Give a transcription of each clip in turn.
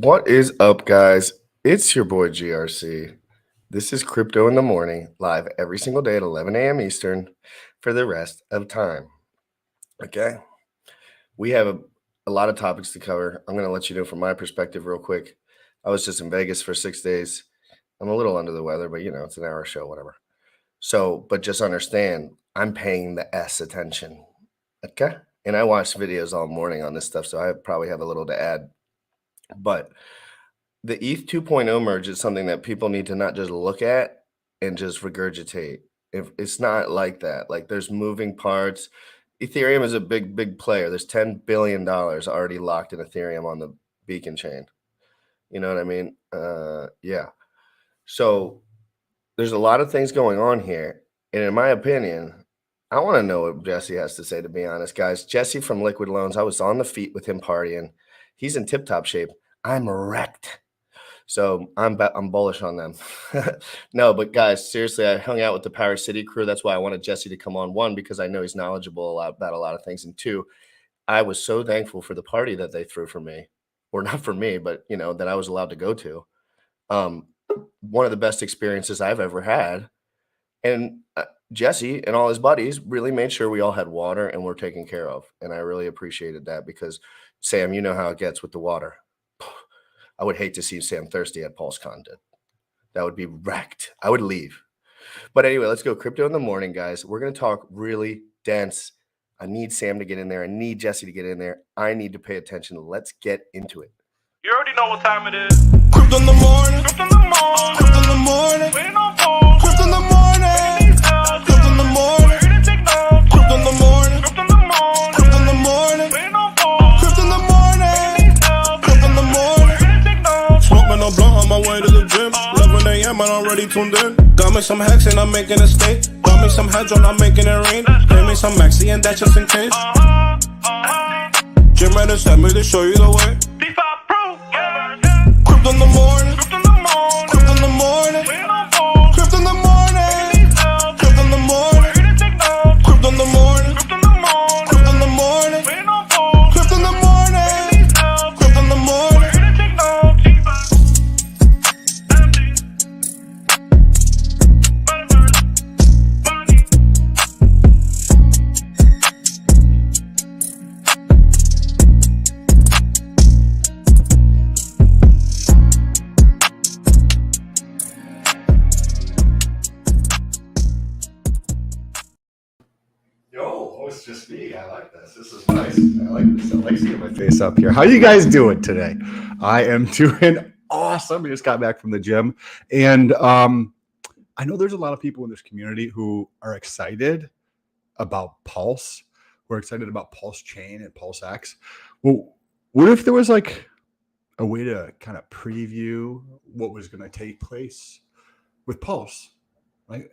What is up, guys? It's your boy GRC. This is Crypto in the Morning, live every single day at 11 a.m. Eastern for the rest of time. Okay? We have a lot of topics to cover. I'm going to let you know from my perspective real quick. I was just in Vegas for 6 days. I'm a little under the weather, but it's an hour show, whatever. So, but just understand, I'm paying the S attention. Okay? And I watched videos all morning on this stuff, so I probably have a little to add. But the ETH 2.0 merge is something that people need to not just look at and just regurgitate. If it's not like that, like there's moving parts. Ethereum is a big player. There's $10 billion already locked in Ethereum on the beacon chain. You know what I mean? Yeah. So there's a lot of things going on here. And in my opinion, I want to know what Jesse has to say, to be honest, guys. Jesse from Liquid Loans, I was on the feet with him partying. He's in tip-top shape. I'm wrecked. So I'm bullish on them. No, but guys, seriously, I hung out with the PowerCity crew. That's why I wanted Jesse to come on. One, because I know he's knowledgeable about a lot of things. And two, I was so thankful for the party that they threw for me. Or not for me, but, that I was allowed to go to. One of the best experiences I've ever had. And Jesse and all his buddies really made sure we all had water and were taken care of. And I really appreciated that because, Sam, you know how it gets with the water. I would hate to see Sam thirsty at PulseCon. That would be wrecked. I would leave. But anyway, let's go crypto in the morning, guys. We're going to talk really dense. I need Sam to get in there. I need Jesse to get in there. I need to pay attention. Let's get into it. You already know what time it is. Crypto in the morning. Crypto in the morning. Crypto in the morning. Waiting on phone. Crypto in the morning. Crypto in the morning. Crypto in the morning. Crypto in the morning. Crypto in the morning. Waiting on phone. Crypto in the morning. Crypto in the morning. Smoking a blunt on my way to the gym. 11 a.m. and I'm already tuned in. Got me some hex and I'm making a stake. Got me some hedge on, I'm making it rain. Pay me some maxi and that's just in case. GymRatCrypto sent me to show you the way. Crypto in the morning, crypto in the morning, crypto in the morning, crypto in the morning, crypto in the morning, crypto in the morning, crypto in the morning, crypto in the morning, crypto in the morning, crypto in the morning. It's just me. I like this. This is nice. I like this. I like seeing my face up here. How you guys doing today? I am doing awesome. I just got back from the gym. And I know there's a lot of people in this community who are excited about Pulse. We're excited about PulseChain and Pulse X. Well, what if there was like a way to kind of preview what was going to take place with Pulse, right?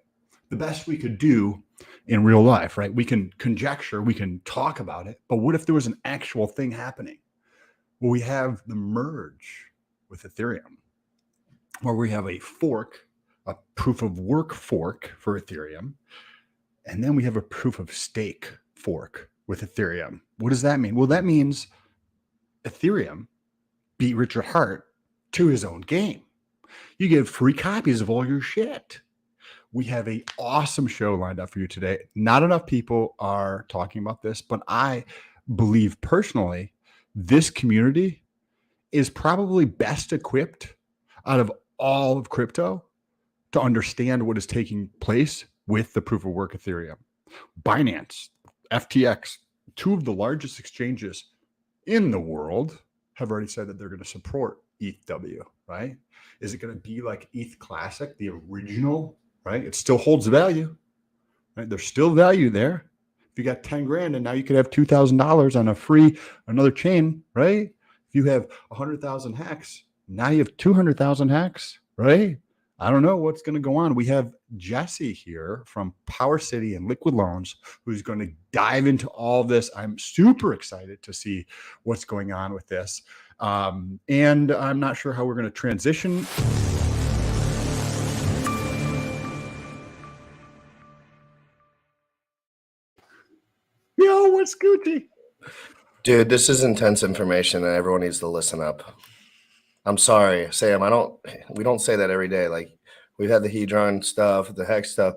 The best we could do in real life, right? We can conjecture, we can talk about it, but what if there was an actual thing happening? Well, we have the merge with Ethereum, where we have a fork, a proof of work fork for Ethereum, and then we have a proof of stake fork with Ethereum. What does that mean? Well, that means Ethereum beat Richard Heart to his own game. You get free copies of all your shit. We have an awesome show lined up for you today. Not enough people are talking about this, but I believe personally, this community is probably best equipped out of all of crypto to understand what is taking place with the proof of work Ethereum. Binance, FTX, two of the largest exchanges in the world have already said that they're going to support ETHW, right? Is it going to be like ETH Classic, the original? Right? It still holds value, right? There's still value there. If you got 10 grand and now you could have $2,000 on another chain, right? If you have 100,000 hex, now you have 200,000 hex, right? I don't know what's going to go on. We have Jesse here from PowerCity and Liquid Loans, who's going to dive into all this. I'm super excited to see what's going on with this. And I'm not sure how we're going to transition. Yo, what's Gucci? Dude, this is intense information and everyone needs to listen up. I'm sorry, Sam. We don't say that every day. Like we've had the Hedron stuff, the Hex stuff.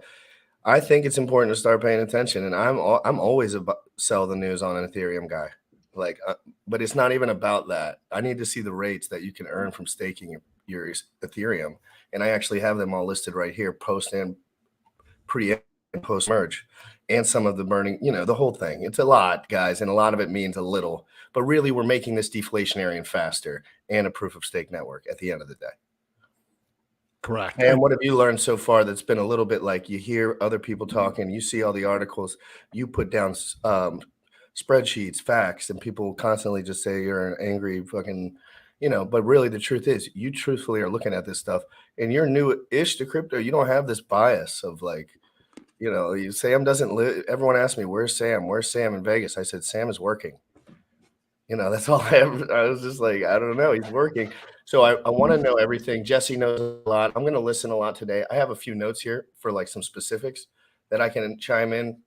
I think it's important to start paying attention, and I'm always about sell the news on an Ethereum guy. Like, but it's not even about that. I need to see the rates that you can earn from staking your Ethereum, and I actually have them all listed right here, post and pre and post merge, and some of the burning. You know, the whole thing. It's a lot, guys, and a lot of it means a little. But really, we're making this deflationary and faster, and a proof of stake network at the end of the day. Correct. And what have you learned so far that's been a little bit like you hear other people talking, you see all the articles, you put down spreadsheets, facts, and people constantly just say you're an angry fucking, but really the truth is you truthfully are looking at this stuff and you're new-ish to crypto. You don't have this bias of like, Sam doesn't live. Everyone asked me, where's Sam? Where's Sam in Vegas? I said, Sam is working. That's all I was just like, I don't know. He's working. So I want to know everything. Jesse knows a lot. I'm going to listen a lot today. I have a few notes here for like some specifics that I can chime in.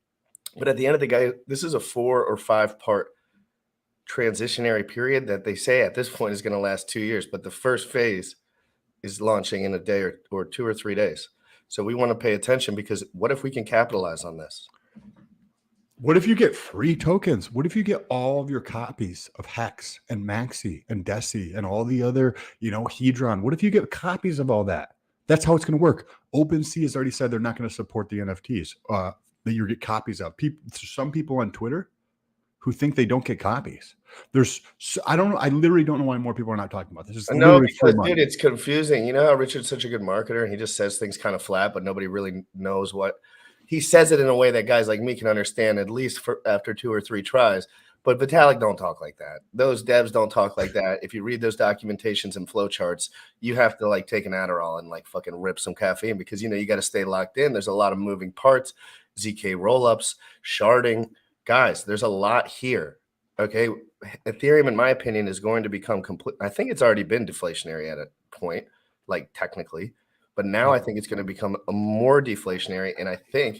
But at the end of the day, this is a 4 or 5 part transitionary period that they say at this point is going to last 2 years. But the first phase is launching in a day or 2 or 3 days. So we want to pay attention because what if we can capitalize on this? What if you get free tokens? What if you get all of your copies of Hex and Maxi and Deci and all the other, Hedron? What if you get copies of all that? That's how it's going to work. OpenSea has already said they're not going to support the NFTs that you get copies of. Some people on Twitter who think they don't get copies. I literally don't know why more people are not talking about this. No, because dude, it's confusing. You know how Richard's such a good marketer and he just says things kind of flat, but nobody really knows what. He says it in a way that guys like me can understand, at least after 2 or 3 tries. But Vitalik don't talk like that. Those devs don't talk like that. If you read those documentations and flowcharts, you have to like take an Adderall and like fucking rip some caffeine because, you got to stay locked in. There's a lot of moving parts, ZK rollups, sharding. Guys, there's a lot here. Okay. Ethereum, in my opinion, is going to become complete. I think it's already been deflationary at a point, like technically. But now I think it's going to become a more deflationary. And I think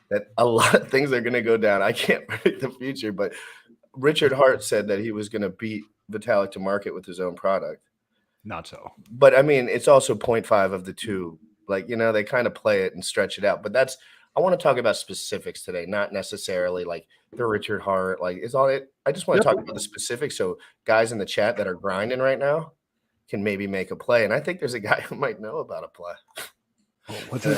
that a lot of things are going to go down. I can't predict the future, but Richard Heart said that he was going to beat Vitalik to market with his own product. Not so. But I mean, it's also 0.5 of the 2. Like, they kind of play it and stretch it out. But I want to talk about specifics today, not necessarily like the Richard Heart. Like, is all it. I just want to talk about the specifics. So guys in the chat that are grinding right now can maybe make a play. And I think there's a guy who might know about a play. What's it?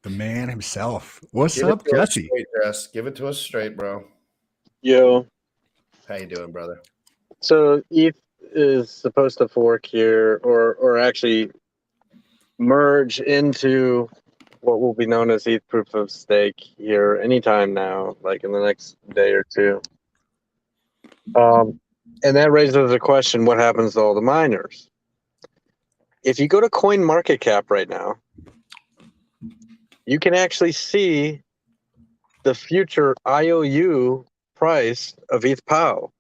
The man himself. What's up, Jesse? Give it to us straight, bro. Yo. How you doing, brother? So ETH is supposed to fork here or actually merge into what will be known as ETH proof of stake here anytime now, like in the next day or 2. And that raises a question, what happens to all the miners? If you go to CoinMarketCap right now, you can actually see the future IOU price of ETH POW.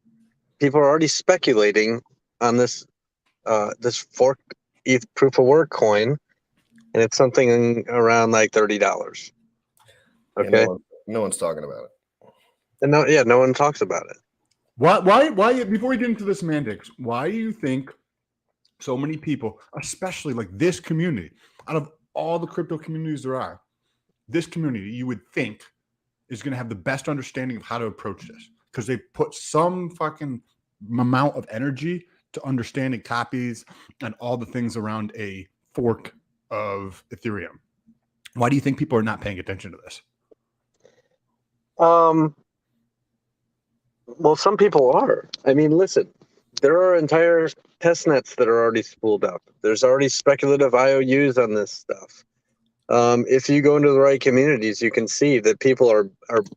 People are already speculating on this fork ETH proof of work coin, and it's something around like $30. Okay, no one's talking about it. And no one talks about it. Why? Before we get into the semantics, why do you think so many people, especially like this community, out of all the crypto communities there are, this community you would think is going to have the best understanding of how to approach this because they put some fucking amount of energy to understanding copies and all the things around a fork of Ethereum. Why do you think people are not paying attention to this? Well, some people are. I mean, listen, there are entire test nets that are already spooled up. There's already speculative IOUs on this stuff. If you go into the right communities, you can see that people are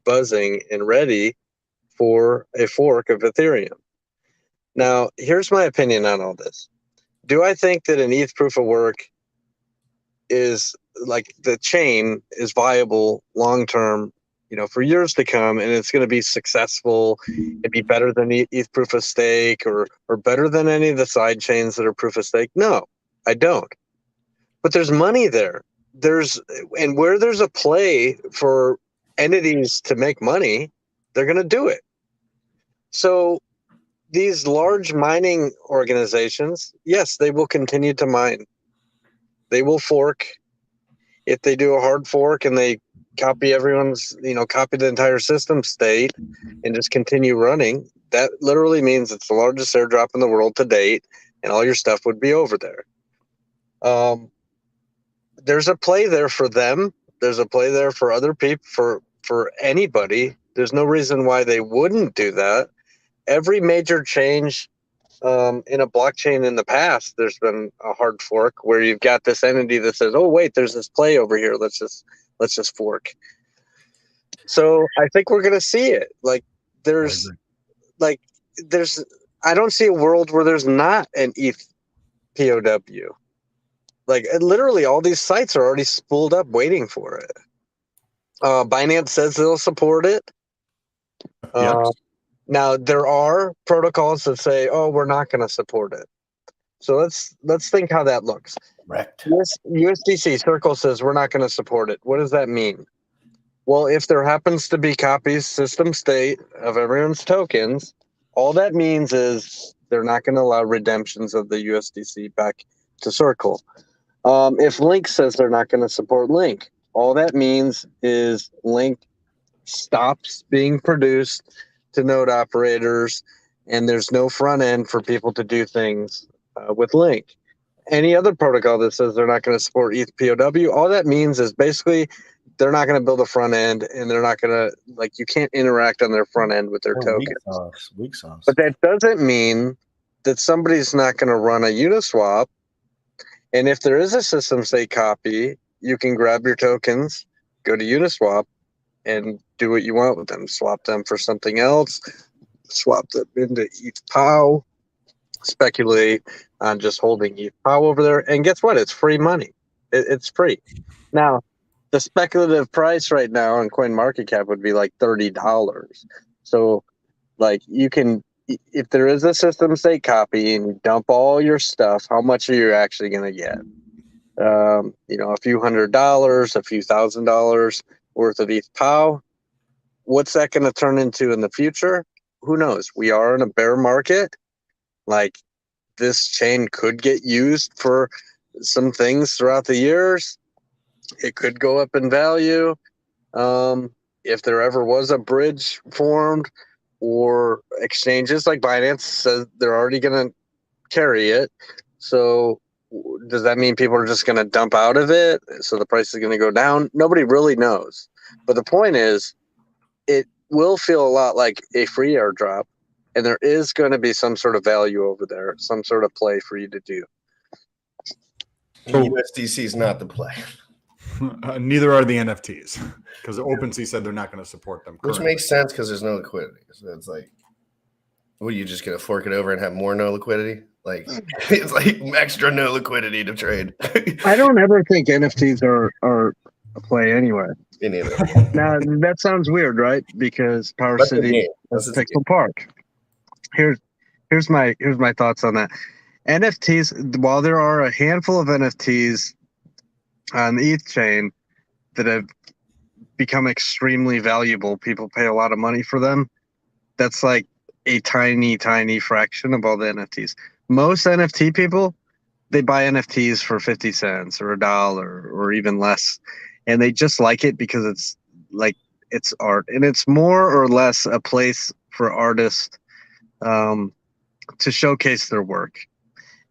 buzzing and ready for a fork of Ethereum. Now, here's my opinion on all this. Do I think that an ETH proof of work is like the chain is viable long-term, for years to come, and it's going to be successful? It'd be better than ETH proof of stake or better than any of the side chains that are proof of stake? No, I don't. But there's money there. And where there's a play for entities to make money, they're going to do it. So these large mining organizations, yes, they will continue to mine. They will fork. If they do a hard fork and they copy everyone's, copy the entire system state and just continue running, that literally means it's the largest airdrop in the world to date, and all your stuff would be over there. There's a play there for them. There's a play there for other people, for anybody. There's no reason why they wouldn't do that. Every major change in a blockchain in the past, there's been a hard fork where you've got this entity that says, "Oh wait, there's this play over here. Let's just fork." So I think we're gonna see it. I don't see a world where there's not an ETHW. Literally, all these sites are already spooled up waiting for it. Binance says they'll support it. Now there are protocols that say, "Oh, we're not going to support it." So let's think how that looks. Correct. USDC Circle says we're not going to support it. What does that mean? Well, if there happens to be copies system state of everyone's tokens, all that means is they're not going to allow redemptions of the USDC back to Circle. If Link says they're not going to support Link, all that means is Link stops being produced to node operators, and there's no front end for people to do things with Link. Any other protocol that says they're not going to support ETHW, all that means is basically they're not going to build a front end, and they're not going to, you can't interact on their front end with their tokens. Weak sauce. But that doesn't mean that somebody's not going to run a Uniswap. And if there is a system state copy, you can grab your tokens, go to Uniswap, and do what you want with them. Swap them for something else, swap them into ETHPOW, speculate on just holding ETHPOW over there. And guess what? It's free money. It's free. Now, the speculative price right now on CoinMarketCap would be like $30. So, you can, if there is a system state copy and you dump all your stuff, how much are you actually going to get? A few $100s, a few $1,000s worth of ETHPOW. What's that going to turn into in the future? Who knows? We are in a bear market. This chain could get used for some things throughout the years. It could go up in value. If there ever was a bridge formed, or exchanges like Binance says they're already going to carry it. So does that mean people are just going to dump out of it? So the price is going to go down? Nobody really knows. But the point is, it will feel a lot like a free airdrop, and there is going to be some sort of value over there, some sort of play for you to do. USDC is not the play. Neither are the NFTs, because OpenSea said they're not going to support them. Which makes sense because there's no liquidity. So it's what are you just going to fork it over and have more no liquidity? It's like extra no liquidity to trade. I don't ever think NFTs are a play anyway. Me neither. Now that sounds weird, right? Because PowerCity is Pixel Park. Here's my thoughts on that. NFTs, while there are a handful of NFTs on the ETH chain that have become extremely valuable, people pay a lot of money for them. That's like a tiny, tiny fraction of all the NFTs. Most NFT people, they buy NFTs for 50 cents or $1 or even less. And they just like it because it's art. And it's more or less a place for artists to showcase their work.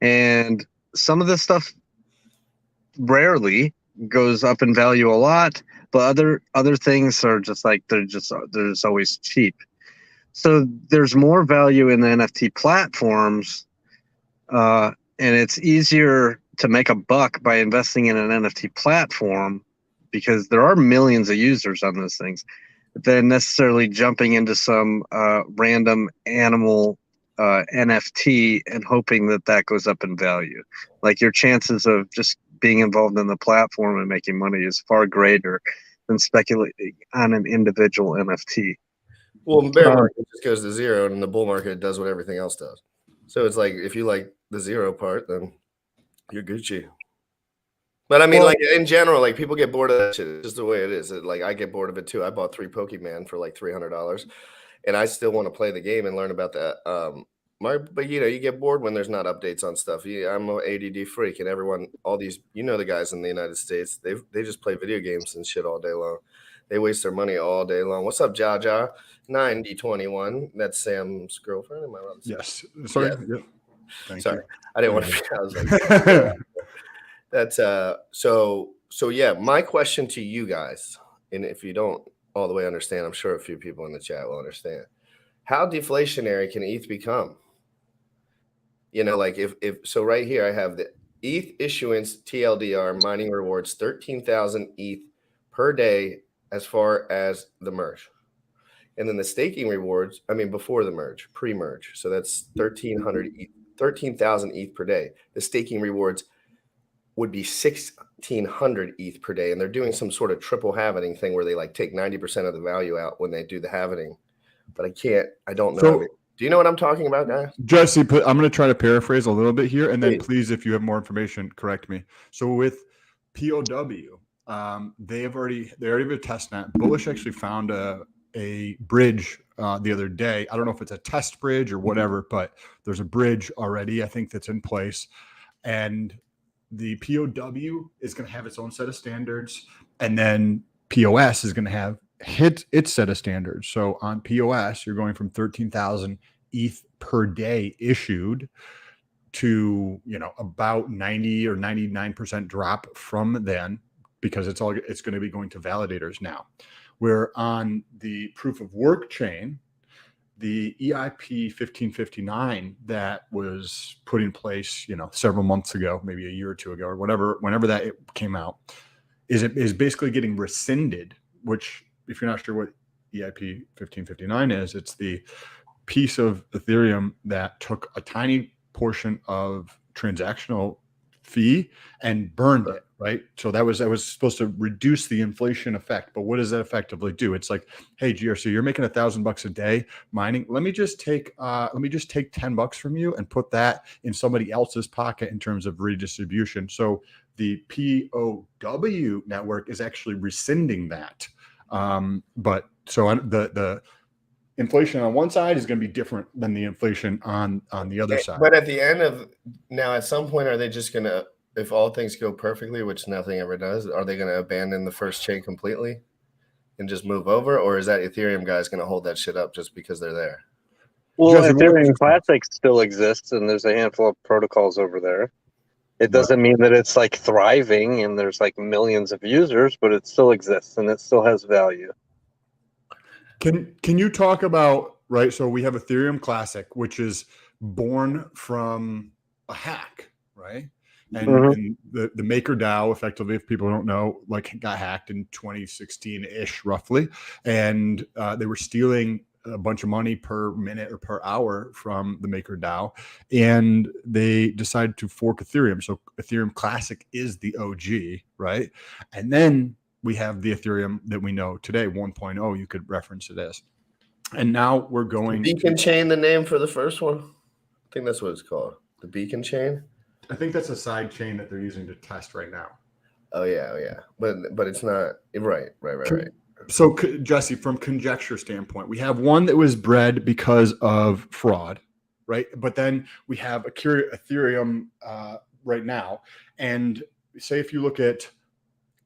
And some of this stuff rarely goes up in value a lot, but other things are just they're just always cheap. So there's more value in the NFT platforms, and it's easier to make a buck by investing in an NFT platform because there are millions of users on those things than necessarily jumping into some random animal NFT and hoping that goes up in value. Your chances of just being involved in the platform and making money is far greater than speculating on an individual NFT. Well, the bear market just goes to zero, and the bull market does what everything else does. So it's if you like the zero part, then you're Gucci. But I mean, Well- like in general, like people get bored of that shit. It's just the way it is. Like I get bored of it too. I bought 3 Pokemon for like $300, and I still want to play the game and learn about that. But you get bored when there's not updates on stuff. Yeah, I'm an ADD freak, and everyone, all these, the guys in the United States, they just play video games and shit all day long. They waste their money all day long. What's up, Jaja? 9021. That's Sam's girlfriend. Am I right? Yes. Sorry. Yes. Yep. Thank Sorry, I didn't want to. I was like, you. that's so yeah. My question to you guys, and if you don't all the way understand, I'm sure a few people in the chat will understand. How deflationary can ETH become? Like if so, right here I have the ETH issuance TLDR mining rewards 13,000 ETH per day as far as the merge, and then the staking rewards. I mean, before the merge, pre-merge. So that's 13,000 ETH per day. The staking rewards would be 1,600 ETH per day, and they're doing some sort of triple halvening thing where they like take 90% of the value out when they do the halvening. But I don't know. So, do you know what I'm talking about, guys? Jesse, I'm going to try to paraphrase a little bit here, and then Please. please, if you have more information, correct me. So with POW, they already have a test net. Bullish actually found a bridge the other day. I don't know if it's a test bridge or whatever, but there's a bridge already, I think, that's in place. And the POW is going to have its own set of standards, and then POS is going to hit its set of standards. So on POS, you're going from 13,000 ETH per day issued to about 90 or 99% drop from then, because it's going to be going to validators now. Where on the proof of work chain, the EIP 1559 that was put in place, several months ago, maybe a year or two ago, or whenever that it came out, is basically getting rescinded. Which, if you're not sure what EIP 1559 is, it's the piece of Ethereum that took a tiny portion of transactional fee and burned it, right? So that was supposed to reduce the inflation effect. But what does that effectively do? It's like, hey, GRC, you're making $1,000 a day mining. Let me just take $10 from you and put that in somebody else's pocket in terms of redistribution. So the POW network is actually rescinding that. But so the inflation on one side is going to be different than the inflation on the other side. But at the end of now, at some point, are they just going to, if all things go perfectly, which nothing ever does, are they going to abandon the first chain completely and just move over? Or is that Ethereum guys going to hold that shit up just because they're there? Well, Jesse, Ethereum Classic still exists, and there's a handful of protocols over there. It doesn't mean that it's like thriving and there's like millions of users, but it still exists and it still has value. Can you talk about, right? So we have Ethereum Classic, which is born from a hack, right? And the MakerDAO, effectively, if people don't know, like got hacked in 2016-ish, roughly, and they were stealing a bunch of money per minute or per hour from the MakerDAO, and they decided to fork Ethereum. So Ethereum Classic is the OG, right? And then we have the Ethereum that we know today, 1.0. You could reference it as. And now we're going Beacon Chain, the name for the first one? I think that's what it's called. The Beacon Chain? I think that's a side chain that they're using to test right now. Oh yeah. But it's not right. So, Jesse, from conjecture standpoint, we have one that was bred because of fraud, right? But then we have Ethereum right now, and say if you look at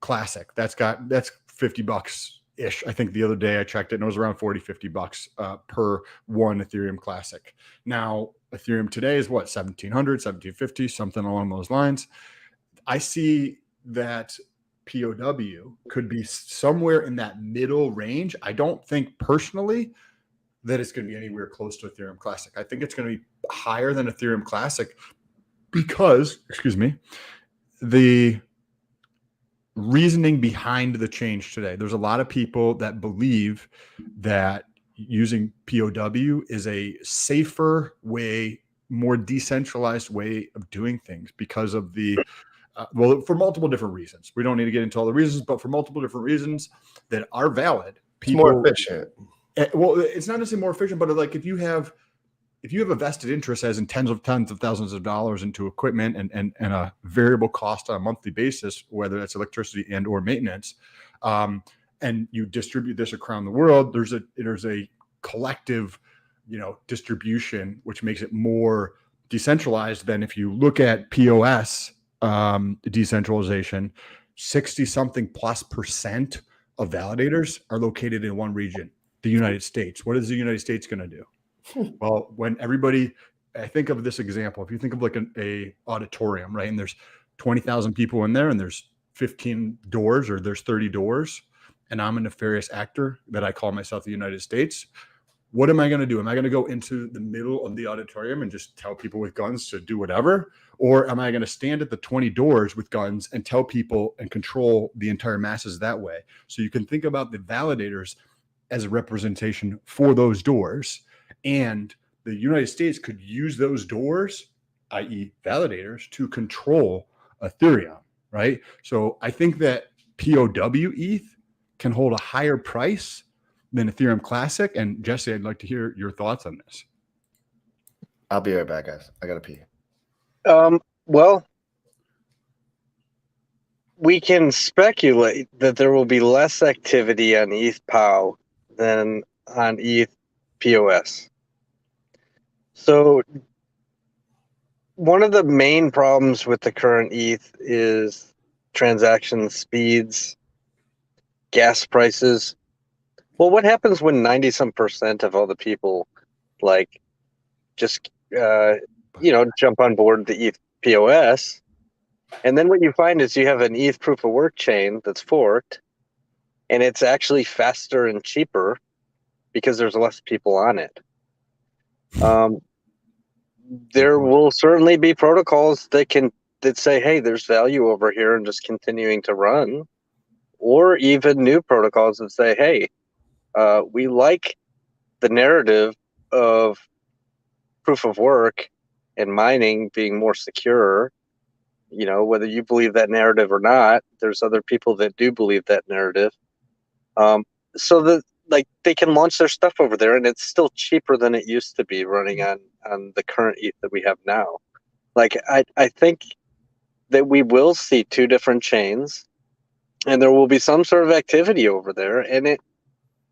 Classic, that's $50 ish. I think the other day I checked it and it was around $40-$50 per one Ethereum Classic. Now Ethereum today is what, 1,700, 1,750, something along those lines. I see that POW could be somewhere in that middle range. I don't think personally that it's going to be anywhere close to Ethereum Classic. I think it's going to be higher than Ethereum Classic because, the reasoning behind the change today. There's a lot of people that believe that using POW is a safer way, more decentralized way of doing things because of the for multiple different reasons. We don't need to get into all the reasons, but for multiple different reasons that are valid. It's more efficient. Well, it's not necessarily more efficient, but like if you have if you have a vested interest as in tens of thousands of dollars into equipment and a variable cost on a monthly basis, whether that's electricity and or maintenance, and you distribute this around the world, there's a collective, distribution, which makes it more decentralized than if you look at POS decentralization. 60 something plus % of validators are located in one region, the United States. What is the United States going to do? Well, when I think of this example, if you think of like a auditorium, right? And there's 20,000 people in there and there's 15 doors or there's 30 doors, and I'm a nefarious actor that I call myself the United States. What am I going to do? Am I going to go into the middle of the auditorium and just tell people with guns to do whatever? Or am I going to stand at the 20 doors with guns and tell people and control the entire masses that way? So you can think about the validators as a representation for those doors. And the United States could use those doors, i.e. validators, to control Ethereum, right? So I think that POW ETH can hold a higher price than Ethereum Classic. And Jesse, I'd like to hear your thoughts on this. I'll be right back, guys. I got to pee. Well, we can speculate that there will be less activity on ETH POW than on ETH POS. So one of the main problems with the current ETH is transaction speeds, gas prices. Well, what happens when 90% of all the people just jump on board the ETH POS, and then what you find is you have an ETH proof of work chain that's forked, and it's actually faster and cheaper because there's less people on it. There will certainly be protocols that say, hey, there's value over here and just continuing to run, or even new protocols that say, hey, we like the narrative of proof of work and mining being more secure. Whether you believe that narrative or not, there's other people that do believe that narrative. So that they can launch their stuff over there, and it's still cheaper than it used to be running on the current ETH that we have now. I think that we will see two different chains, and there will be some sort of activity over there, and it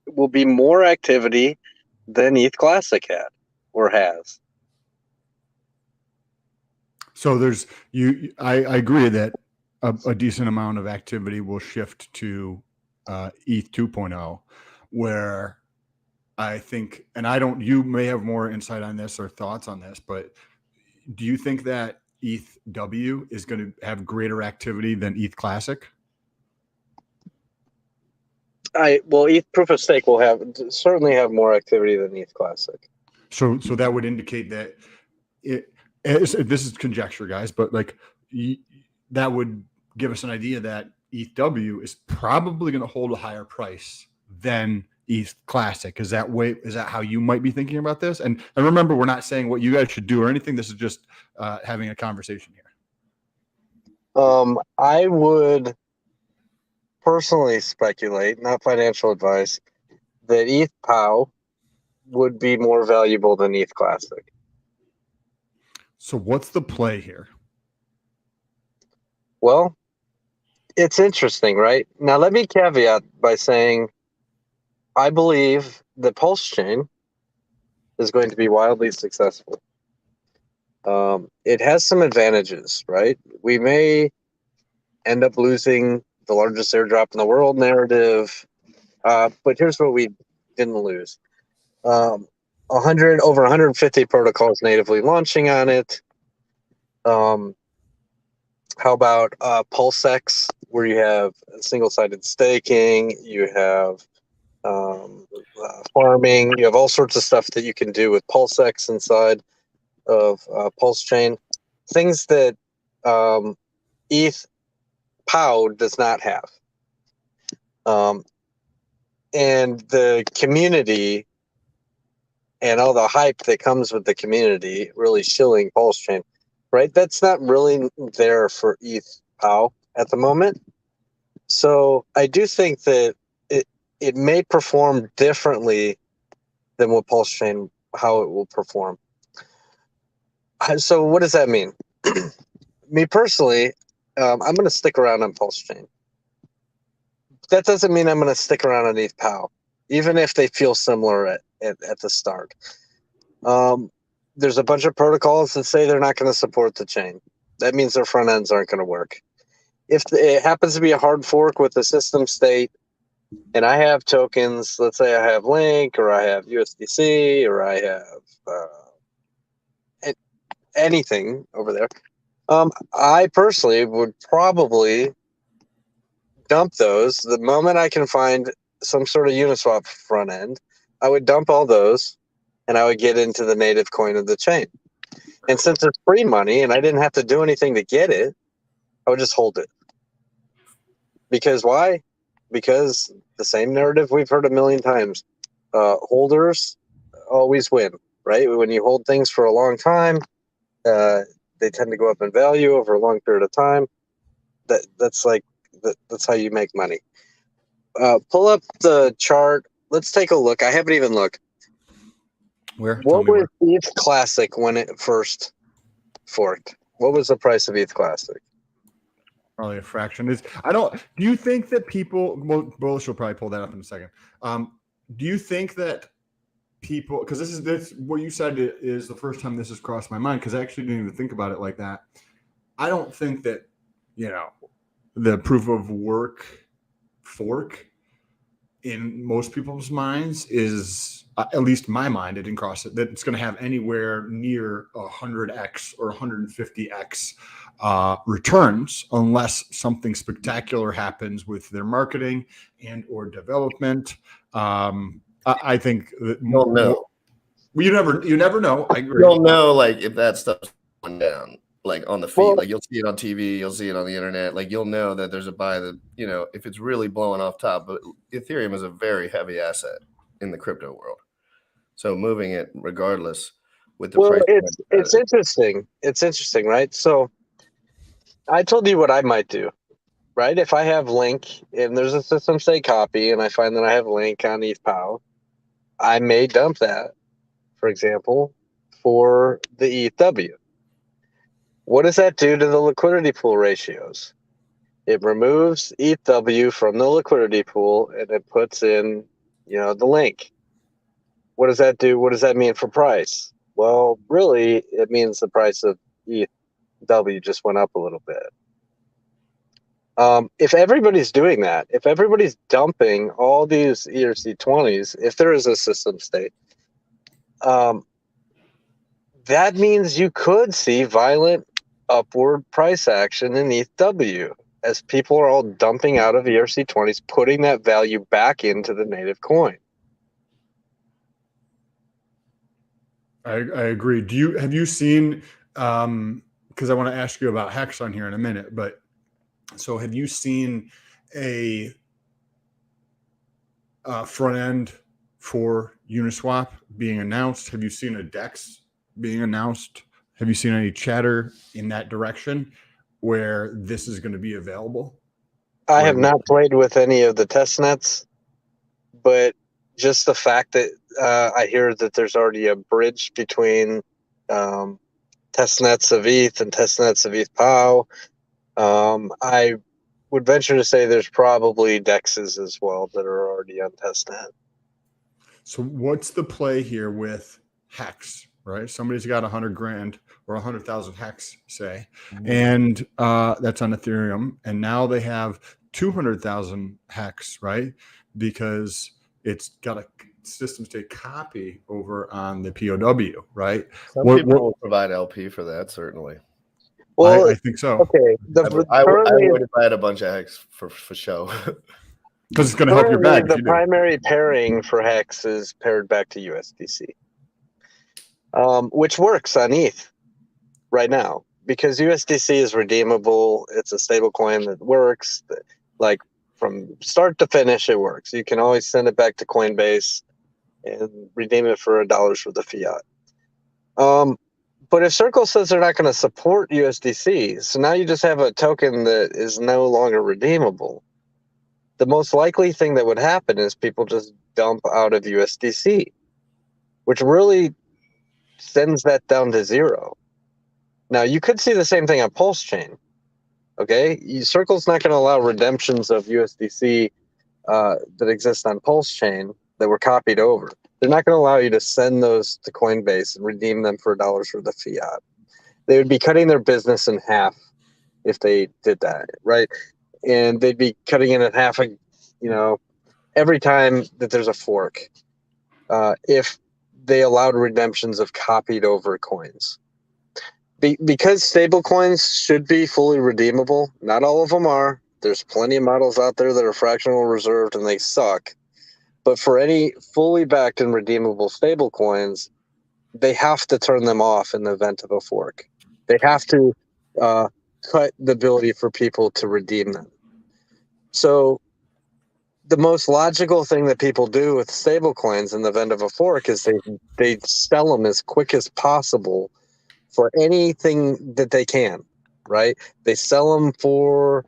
will be more activity than ETH Classic had or has. So I agree that a decent amount of activity will shift to ETH 2.0, where I think, and you may have more insight on this or thoughts on this, but do you think that ETHW is going to have greater activity than ETH Classic? ETH proof of stake will certainly have more activity than ETH Classic. So that would indicate that this is conjecture, guys, but that would give us an idea that ETHW is probably going to hold a higher price than ETH Classic. Is that how you might be thinking about this? And remember, we're not saying what you guys should do or anything. This is just having a conversation here. I would personally speculate, not financial advice, that ETH POW would be more valuable than ETH Classic. So what's the play here? Well, it's interesting, right? Now, let me caveat by saying I believe that PulseChain is going to be wildly successful. It has some advantages, right? We may end up losing the largest airdrop in the world narrative, but here's what we didn't lose. Over 150 protocols natively launching on it. How about Pulse X, where you have single-sided staking, you have farming, you have all sorts of stuff that you can do with Pulse X inside of PulseChain, things that ETH POW does not have. And the community and all the hype that comes with the community really shilling PulseChain, right? That's not really there for ETH POW at the moment. So I do think that it may perform differently than what PulseChain, how it will perform. So what does that mean? Me personally, I'm going to stick around on PulseChain. That doesn't mean I'm going to stick around on ETHW, even if they feel similar at the start. There's a bunch of protocols that say they're not going to support the chain. That means their front ends aren't going to work. If it happens to be a hard fork with the system state, and I have tokens, let's say I have Link, or I have USDC, or I have anything over there, I personally would probably dump those the moment I can find some sort of Uniswap front end. I would dump all those, and I would get into the native coin of the chain. And since it's free money and I didn't have to do anything to get it, I would just hold it. Because why? Because the same narrative we've heard a million times. Holders always win, right? When you hold things for a long time, they tend to go up in value over a long period of time. That's how you make money. Pull up the chart. Let's take a look. I haven't even looked. Where? What was ETH Classic when it first forked? What was the price of ETH Classic? Probably a fraction. Do you think that people? Well, Bullish will probably pull that up in a second. Do you think that people? Because this what you said is the first time this has crossed my mind. Because I actually didn't even think about it like that. I don't think that the proof of work fork in most people's minds is, at least my mind, it didn't cross it, that it's going to have anywhere near 100x or 150x returns unless something spectacular happens with their marketing and or development. I think that You'll know. You never know. I agree. You'll know, like, if that stuff's going down, like on the feed, like you'll see it on TV, you'll see it on the internet, like you'll know that there's a buy that, if it's really blowing off top. But Ethereum is a very heavy asset in the crypto world. So moving it regardless with the price. It's interesting. It's interesting, right? So I told you what I might do, right? If I have Link and there's a system state copy and I find that I have Link on ETHW, I may dump that, for example, for the ETHW. What does that do to the liquidity pool ratios? It removes ETHW from the liquidity pool and it puts in, the Link. What does that do? What does that mean for price? Well, really, it means the price of ETHW just went up a little bit. If everybody's doing that, if everybody's dumping all these ERC20s, if there is a system state, that means you could see violent upward price action in ETHW as people are all dumping out of ERC20s, putting that value back into the native coin. I agree. Have you seen, because I want to ask you about Hex on here in a minute, but so have you seen a front end for Uniswap being announced? Have you seen a DEX being announced? Have you seen any chatter in that direction where this is going to be available? I have not played with any of the test nets, but just the fact that I hear that there's already a bridge between test nets of ETH and test nets of ETHPOW, I would venture to say there's probably DEXs as well that are already on testnet. So what's the play here with Hex, right? Somebody's got 100 grand or 100,000 Hex, say, and that's on Ethereum. And now they have 200,000 Hex, right? Because it's got a system state copy over on the POW, right? Some people will provide LP for that, certainly. Well, I think so. Okay. I would if I had a bunch of Hex for show. Because it's going to help your bag. The primary pairing for Hex is paired back to USDC, which works on ETH right now because USDC is redeemable. It's a stable coin that works. Like from start to finish, it works. You can always send it back to Coinbase and redeem it for $1 worth of fiat. But if Circle says they're not going to support USDC, so now you just have a token that is no longer redeemable. The most likely thing that would happen is people just dump out of USDC, which really sends that down to zero. Now, you could see the same thing on PulseChain. Okay, Circle's not going to allow redemptions of USDC that exist on PulseChain that were copied over. They're not going to allow you to send those to Coinbase and redeem them for dollars for the fiat. They would be cutting their business in half if they did that, right? And they'd be cutting it in half, every time that there's a fork, if they allowed redemptions of copied over coins. Because stable coins should be fully redeemable, not all of them are. There's plenty of models out there that are fractional reserved and they suck. But for any fully backed and redeemable stable coins, they have to turn them off in the event of a fork. They have to cut the ability for people to redeem them. So the most logical thing that people do with stable coins in the event of a fork is they sell them as quick as possible for anything that they can, right? They sell them for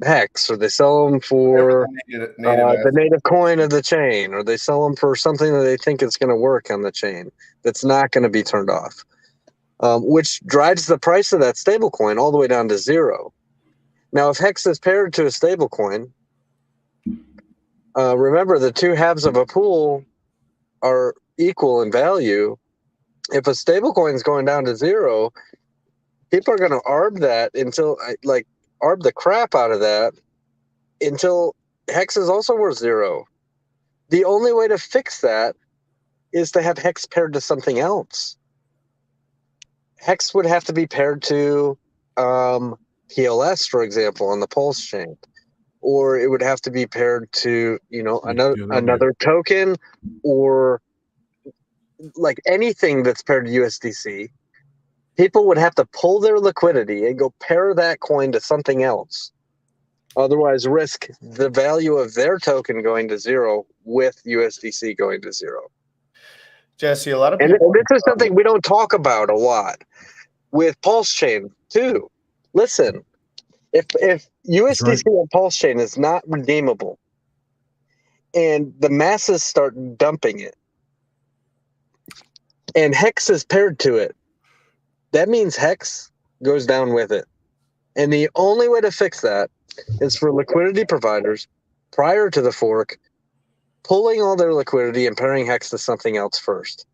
Hex, or they sell them for the native coin of the chain, or they sell them for something that they think is going to work on the chain that's not going to be turned off, which drives the price of that stable coin all the way down to zero. Now, if Hex is paired to a stable coin, remember the two halves of a pool are equal in value. If a stable coin is going down to zero, people are going to arb that until arb the crap out of that until Hex is also worth zero. The only way to fix that is to have Hex paired to something else. Hex would have to be paired to PLS, for example, on the Pulse chain, or it would have to be paired to another token, or like anything that's paired to USDC. People would have to pull their liquidity and go pair that coin to something else. Otherwise, risk the value of their token going to zero with USDC going to zero. Jesse, a lot of people. And this is something we don't talk about a lot with PulseChain too. Listen, if USDC on PulseChain is not redeemable and the masses start dumping it and Hex is paired to it, that means Hex goes down with it. And the only way to fix that is for liquidity providers prior to the fork pulling all their liquidity and pairing Hex to something else first.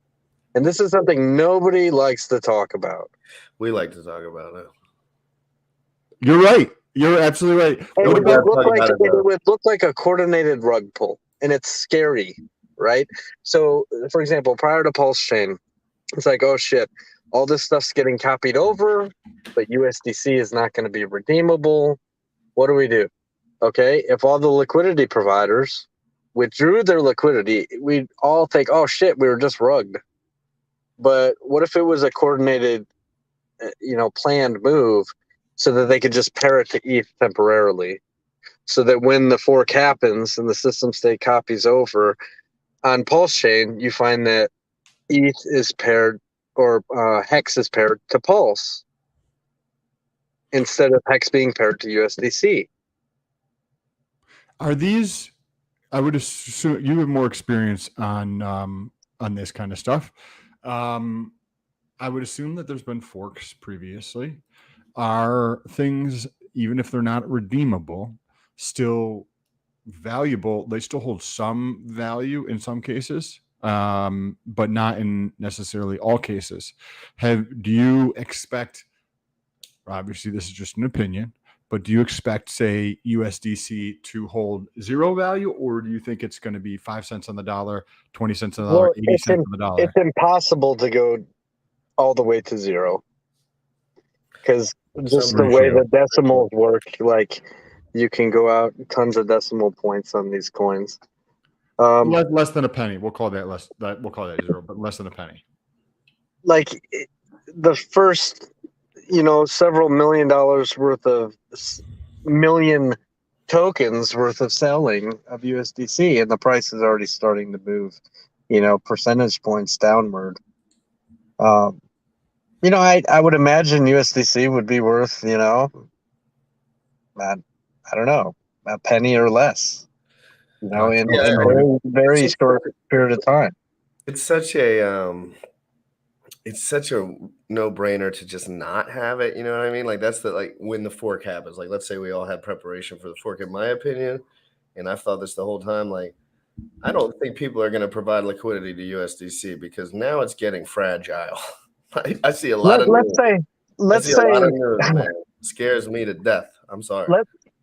And this is something nobody likes to talk about. We like to talk about it. You're right. You're absolutely right. It would look like a coordinated rug pull, and it's scary, right? So, for example, prior to PulseChain, it's like, oh shit, all this stuff's getting copied over, but USDC is not going to be redeemable. What do we do? Okay, if all the liquidity providers withdrew their liquidity, we'd all think, oh shit, we were just rugged. But what if it was a coordinated, planned move so that they could just pair it to ETH temporarily, so that when the fork happens and the system state copies over on PulseChain, you find that ETH is paired, or Hex is paired to Pulse instead of Hex being paired to USDC. Are these? I would assume you have more experience on this kind of stuff. I would assume that there's been forks previously. Are things, even if they're not redeemable, still valuable? They still hold some value in some cases, but not in necessarily all cases. Do you expect, obviously this is just an opinion, but do you expect, say, USDC to hold zero value, or do you think it's going to be 5 cents on the dollar, 20 cents on the dollar, 80 cents on the dollar? It's impossible to go all the way to zero, because just the way the decimals work, like you can go out tons of decimal points on these coins. Less than a penny. We'll call that less. We'll call that zero, but less than a penny. Like the first, several $1 million worth of million tokens worth of selling of USDC, and the price is already starting to move, percentage points downward. I would imagine USDC would be worth, I don't know, a penny or less, in a very, very short period of time. It's such a it's such a no-brainer to just not have it. You know what I mean? Like that's like when the fork happens. Like let's say we all had preparation for the fork, in my opinion, and I've thought this the whole time. Like I don't think people are going to provide liquidity to USDC because now it's getting fragile. I see a lot of let's news. say I see a lot of news, man. It scares me to death. I'm sorry.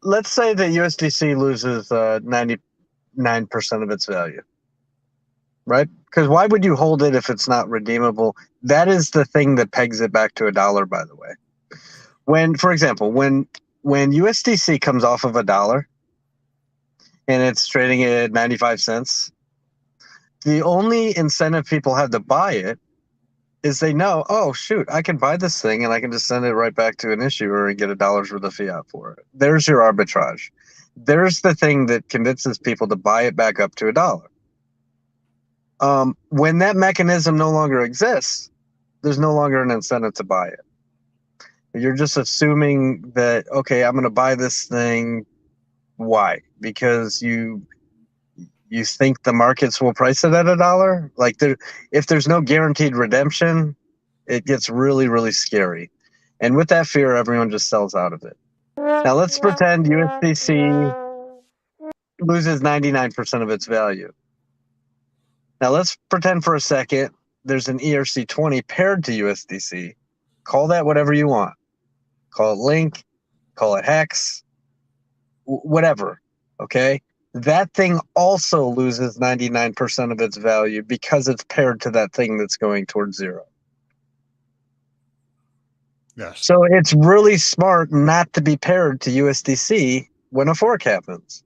let's say that USDC loses 99% of its value, right? Because why would you hold it if it's not redeemable? That is the thing that pegs it back to $1, by the way. When, for example, when USDC comes off of $1 and it's trading at 95 cents, the only incentive people have to buy it is they know, oh shoot, I can buy this thing and I can just send it right back to an issuer and get $1 worth of fiat for it. There's your arbitrage. There's the thing that convinces people to buy it back up to $1. When that mechanism no longer exists, there's no longer an incentive to buy it. You're just assuming that, okay, I'm going to buy this thing. Why? Because you think the markets will price it at $1? Like if there's no guaranteed redemption, it gets really, really scary. And with that fear, everyone just sells out of it. Now let's pretend USDC loses 99% of its value. Now let's pretend for a second there's an ERC20 paired to USDC. Call that whatever you want. Call it Link, call it Hex, whatever, okay? That thing also loses 99% of its value because it's paired to that thing that's going towards zero. Yes. So it's really smart not to be paired to USDC when a fork happens.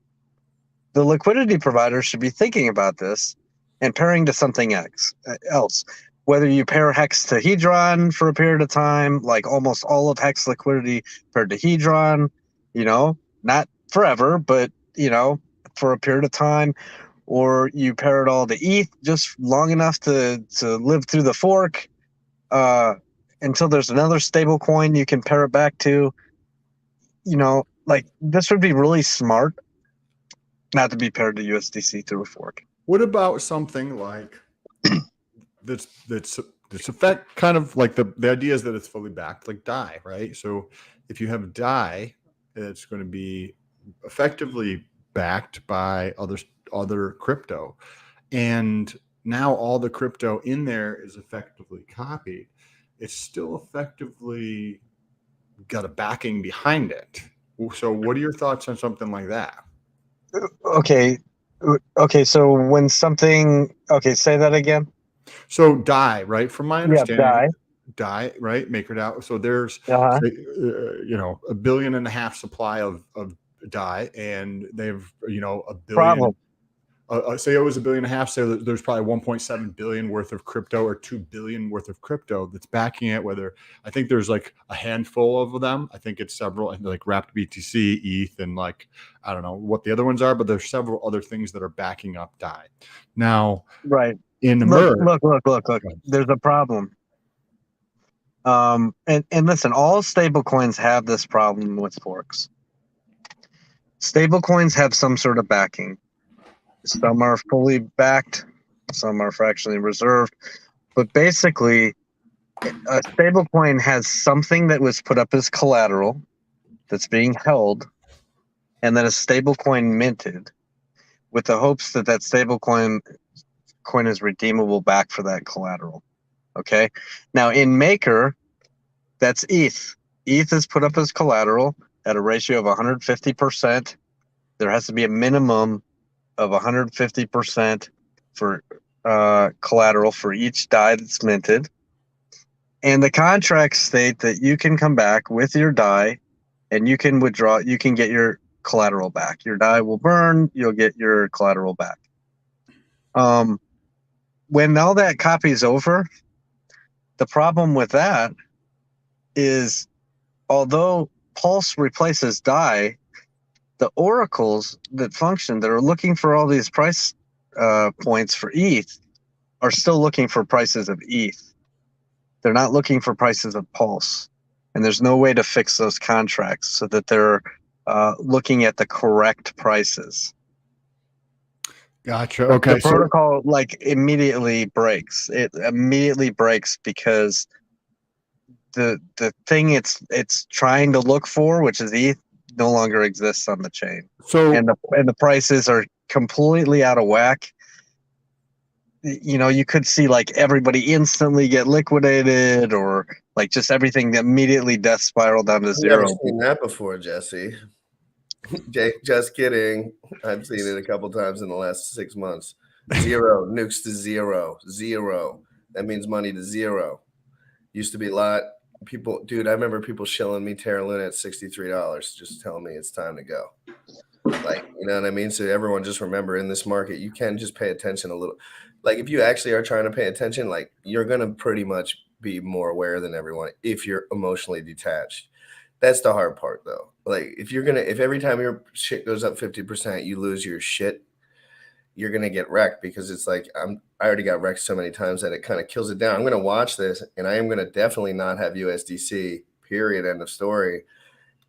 The liquidity provider should be thinking about this and pairing to something else. Whether you pair Hex to Hedron for a period of time, like almost all of Hex liquidity paired to Hedron, not forever, but, for a period of time, or you pair it all to ETH just long enough to live through the fork until there's another stable coin you can pair it back to. Like this would be really smart not to be paired to USDC through a fork. What about something like that's effect kind of like the idea is that it's fully backed, like DAI, right? So if you have DAI, it's going to be effectively backed by other crypto, and now all the crypto in there is effectively copied. It's still effectively got a backing behind it. So what are your thoughts on something like that? Okay, so when something, say that again. So DAI, right? From my understanding, DAI, right? MakerDAO. So there's, Uh-huh. say, 1.5 billion supply of DAI, and they've, a billion. Problem. Say it was 1.5 billion. So there's probably 1.7 billion worth of crypto or 2 billion worth of crypto that's backing it. Whether I think there's like a handful of them. I think it's several, and like Wrapped BTC, ETH, and like I don't know what the other ones are, but there's several other things that are backing up DAI. Now, right. In the look. There's a problem. And listen, all stable coins have this problem with forks. Stable coins have some sort of backing. Some are fully backed, some are fractionally reserved, but basically a stable coin has something that was put up as collateral that's being held, and then a stable coin minted with the hopes that that stable coin is redeemable back for that collateral. Okay. Now in Maker, that's ETH. ETH is put up as collateral at a ratio of 150%. There has to be a minimum of 150% for collateral for each DAI that's minted. And the contracts state that you can come back with your DAI and you can withdraw, you can get your collateral back. Your DAI will burn, you'll get your collateral back. When all that copies over, the problem with that is, although Pulse replaces DAI, the oracles that function, that are looking for all these price points for ETH, are still looking for prices of ETH. They're not looking for prices of Pulse. And there's no way to fix those contracts so that they're looking at the correct prices. Gotcha. But Okay. the protocol like immediately breaks. It immediately breaks because the thing it's trying to look for, which is ETH, no longer exists on the chain. So And the prices are completely out of whack. You know, you could see like everybody instantly get liquidated, or like just everything immediately death spiral down to I've zero. never seen that before, Jesse. Just kidding. I've seen it a couple times in the last 6 months. Zero nukes to zero. That means money to zero. Used to be a lot. People, dude, I remember people shilling me Terra Luna at $63, just telling me it's time to go. Like, you know what I mean? So everyone just remember, in this market, you can just pay attention a little. Like, if you actually are trying to pay attention, like, you're going to pretty much be more aware than everyone if you're emotionally detached. That's the hard part, though. Like, if every time your shit goes up 50%, you lose your shit, you're going to get wrecked, because it's like, I already got wrecked so many times that it kind of kills it down. I'm going to watch this, and I am going to definitely not have USDC, period, end of story.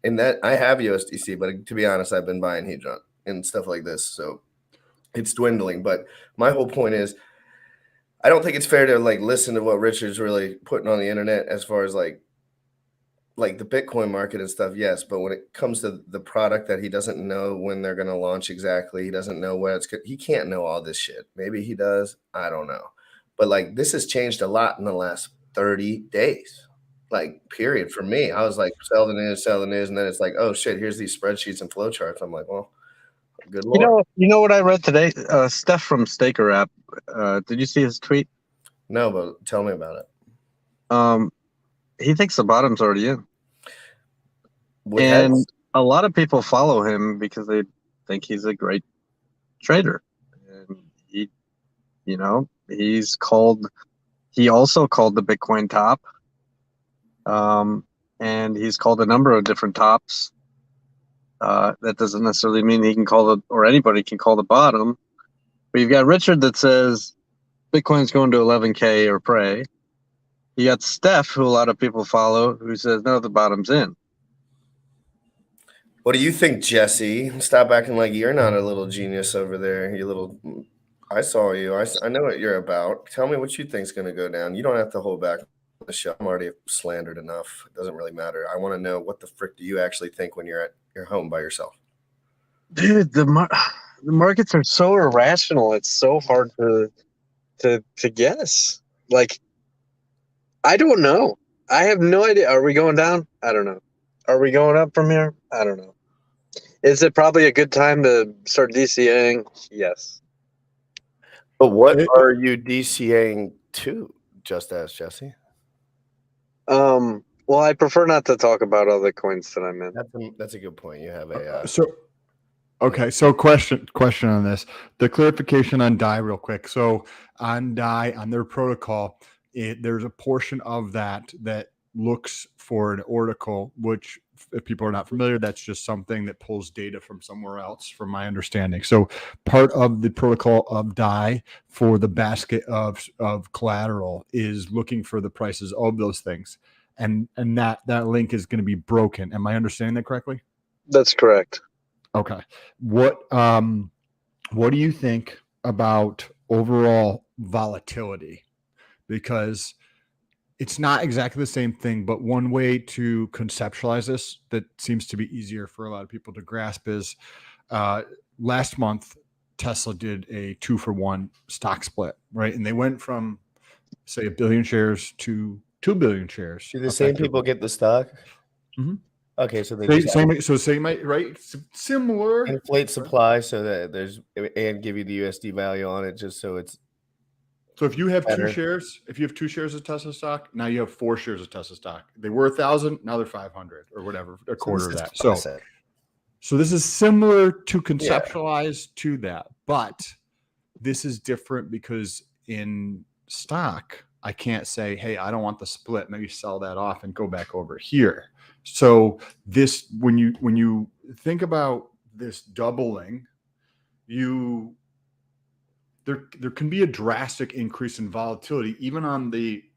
And that I have USDC, but to be honest, I've been buying Hedron and stuff like this. So it's dwindling. But my whole point is, I don't think it's fair to like listen to what Richard's really putting on the internet as far as like the Bitcoin market and stuff. Yes. But when it comes to the product that he doesn't know when they're going to launch exactly, he doesn't know where he can't know all this shit. Maybe he does. I don't know. But like, this has changed a lot in the last 30 days. Like, period. For me, I was like, sell the news, and then it's like, oh shit, here's these spreadsheets and flowcharts. I'm like, well, good lord. You know what I read today? Steph from Staker app. Did you see his tweet? No, but tell me about it. He thinks the bottom's already in, and a lot of people follow him because they think he's a great trader, and he also called the Bitcoin top. And he's called a number of different tops. That doesn't necessarily mean he can call or anybody can call the bottom. But you've got Richard that says Bitcoin's going to 11K or pray. You got Steph, who a lot of people follow, who says, no, the bottom's in. What do you think, Jesse? Stop acting like you're not a little genius over there. I saw you. I know what you're about. Tell me what you think's going to go down. You don't have to hold back the show. I'm already slandered enough. It doesn't really matter. I want to know, what the frick do you actually think when you're at your home by yourself? Dude, the markets are so irrational. It's so hard to guess. Like, I don't know. I have no idea. Are we going down? I don't know. Are we going up from here? I don't know. Is it probably a good time to start DCAing? Yes. But what are you DCAing to? Just ask Jesse. Well, I prefer not to talk about other coins that I'm in. That's a good point. You have a So question on this. The clarification on DAI real quick. So on DAI, on their protocol, there's a portion of that looks for an oracle, which, if people are not familiar, that's just something that pulls data from somewhere else, from my understanding. So part of the protocol of DAI for the basket of collateral is looking for the prices of those things. And that link is going to be broken. Am I understanding that correctly? That's correct. Okay. What do you think about overall volatility? Because it's not exactly the same thing, but one way to conceptualize this that seems to be easier for a lot of people to grasp is last month, Tesla did a 2-for-1 stock split, right? And they went from, say, 1 billion shares to 2 billion shares. Do the same people get the stock? Mm-hmm. Okay, so right? Similar. Inflate supply so that and give you the USD value on it, just so it's. So if you have better. 2 shares, if you have 2 shares of Tesla stock, now you have 4 shares of Tesla stock. They were 1,000, now they're 500 or whatever, a quarter of that. So this is similar to conceptualize to that, but this is different because in stock, I can't say, hey, I don't want the split. Maybe sell that off and go back over here. So this, when you think about this doubling, there can be a drastic increase in volatility, even on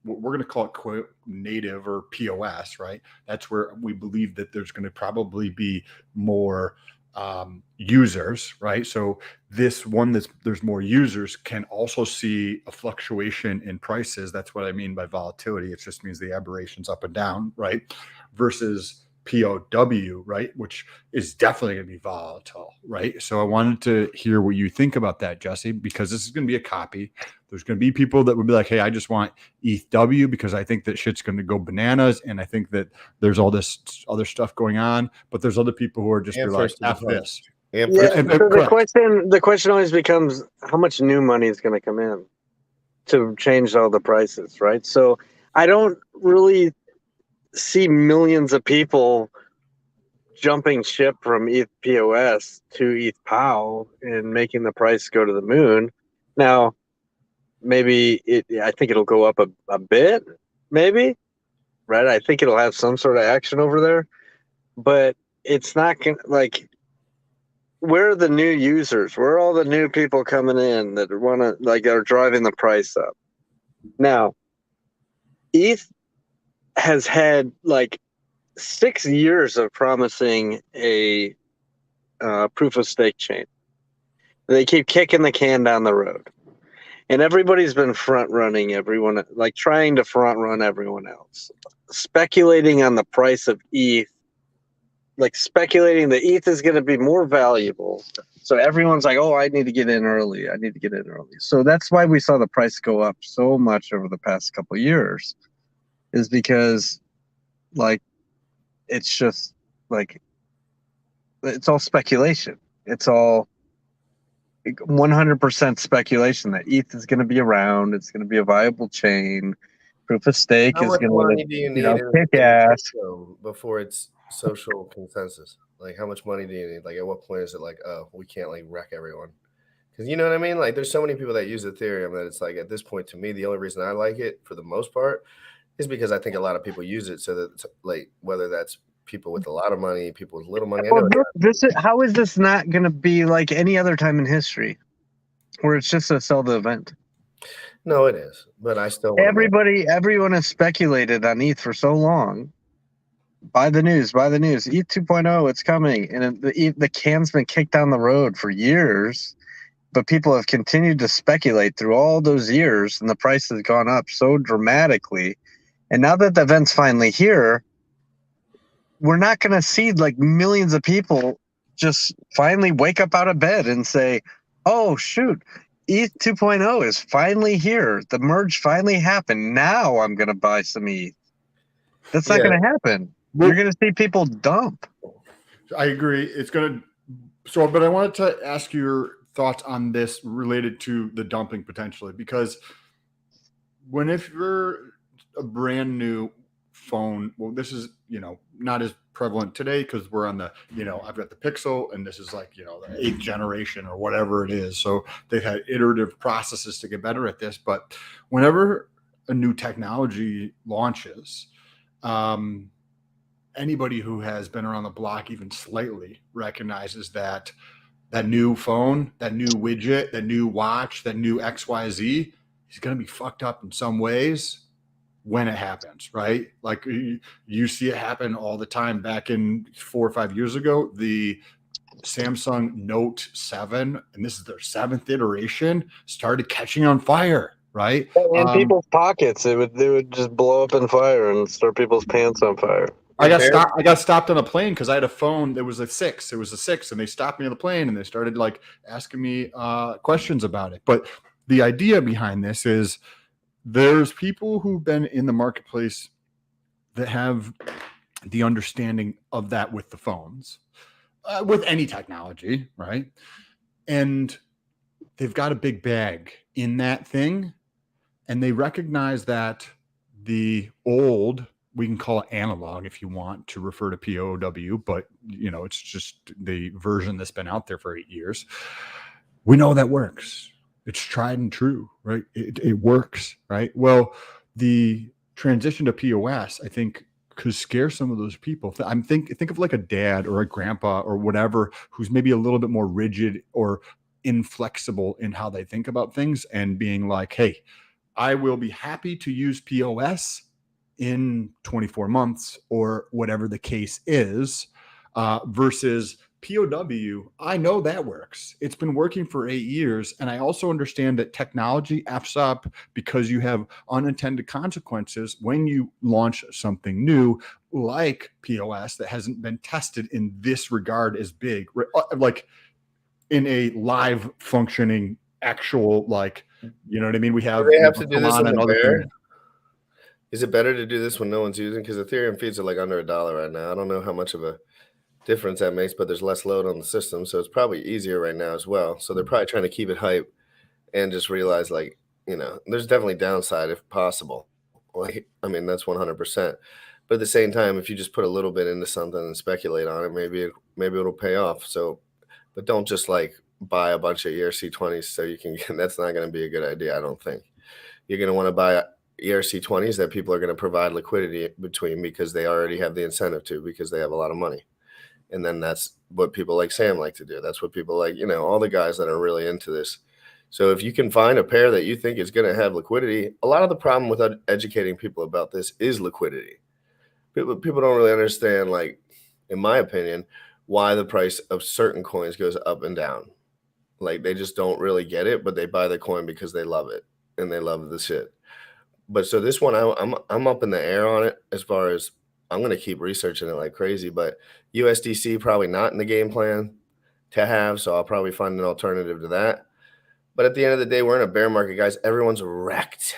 what we're going to call it quote native or POS, right? That's where we believe that there's going to probably be more users, right? So this one there's more users can also see a fluctuation in prices. That's what I mean by volatility. It just means the aberrations up and down, right? Versus POW, right? Which is definitely going to be volatile, right? So I wanted to hear what you think about that, Jesse, because this is going to be a copy. There's going to be people that would be like, hey, I just want ETHW because I think that shit's going to go bananas. And I think that there's all this other stuff going on, but there's other people who are just like, F this. So the question always becomes how much new money is going to come in to change all the prices, right? So I don't really see millions of people jumping ship from ETH POS to ETH POW and making the price go to the moon. Now, maybe I think it'll go up a bit, maybe, right? I think it'll have some sort of action over there, but it's not going to, like, where are the new users? Where are all the new people coming in that want to, like, are driving the price up? Now, ETH has had like 6 years of promising a proof of stake chain. They keep kicking the can down the road, and everybody's been front running everyone, like trying to front run everyone else, speculating on the price of ETH, like speculating that ETH is going to be more valuable. So everyone's like, oh, I need to get in early. I need to get in early. So that's why we saw the price go up so much over the past couple of years. Is because, like, it's just like, it's all speculation. It's all 100% speculation that ETH is going to be around. It's going to be a viable chain. Proof of stake is going to kick ass before it's social consensus. Like, how much money do you need? Like, at what point is it like, oh, we can't like wreck everyone? Because you know what I mean? Like, there's so many people that use Ethereum that it's like, at this point, to me, the only reason I like it for the most part is because I think a lot of people use it so that it's like, whether that's people with a lot of money, people with little money. Well, how is this not going to be like any other time in history where it's just a sell the event? No, it is, but I still everyone has speculated on ETH for so long. Buy the news. ETH 2.0, it's coming, and the can's been kicked down the road for years. But people have continued to speculate through all those years, and the price has gone up so dramatically. And now that the event's finally here, we're not going to see like millions of people just finally wake up out of bed and say, oh, shoot, ETH 2.0 is finally here. The merge finally happened. Now I'm going to buy some ETH. That's not going to happen. You're going to see people dump. I agree. It's going to. But I wanted to ask your thoughts on this related to the dumping potentially, because if you're a brand new phone, well, this is, not as prevalent today because we're on the, I've got the Pixel and this is like, the 8th generation or whatever it is. So they've had iterative processes to get better at this. But whenever a new technology launches, anybody who has been around the block even slightly recognizes that new phone, that new widget, that new watch, that new XYZ is going to be fucked up in some ways when it happens, right? Like you see it happen all the time. Back in 4 or 5 years ago, the Samsung Note 7, and this is their 7th iteration, started catching on fire, right? In people's pockets, they would just blow up in fire and start people's pants on fire. I got stopped on a plane because I had a phone that was a 6. It was a 6, and they stopped me on the plane and they started like asking me questions about it. But the idea behind this is there's people who've been in the marketplace that have the understanding of that with the phones, with any technology, right? And they've got a big bag in that thing, and they recognize that the old, we can call it analog if you want to refer to POW, but it's just the version that's been out there for 8 years. We know that works. It's tried and true, right? It works, right? Well, the transition to POS, I think, could scare some of those people. Think of like a dad or a grandpa or whatever who's maybe a little bit more rigid or inflexible in how they think about things, and being like, hey, I will be happy to use POS in 24 months or whatever the case is, versus POW, I know that works. It's been working for 8 years. And I also understand that technology F's up because you have unintended consequences when you launch something new, like POS, that hasn't been tested in this regard as big, like in a live functioning actual, like, you know what I mean? We have, they have to do this Solana in and the other bear. things. Is it better to do this when no one's using? Because Ethereum fees are like under $1 right now. I don't know how much of a difference that makes, but there's less load on the system, so it's probably easier right now as well. So they're probably trying to keep it hype and just realize, like, you know, there's definitely downside if possible. Like, I mean, that's 100%. But at the same time, if you just put a little bit into something and speculate on it, maybe it'll pay off. So, but don't just like buy a bunch of ERC20s so you can get. That's not going to be a good idea, I don't think. You're going to want to buy ERC20s that people are going to provide liquidity between, because they already have the incentive to, because they have a lot of money. And then that's what people like Sam like to do. That's what people like, you know, all the guys that are really into this. So if you can find a pair that you think is going to have liquidity, a lot of the problem with educating people about this is liquidity. People don't really understand, like, in my opinion, why the price of certain coins goes up and down. Like, they just don't really get it, but they buy the coin because they love it and they love the shit. But so this one, I'm up in the air on it as far as I'm going to keep researching it like crazy, but USDC probably not in the game plan to have. So I'll probably find an alternative to that. But at the end of the day, we're in a bear market, guys. Everyone's wrecked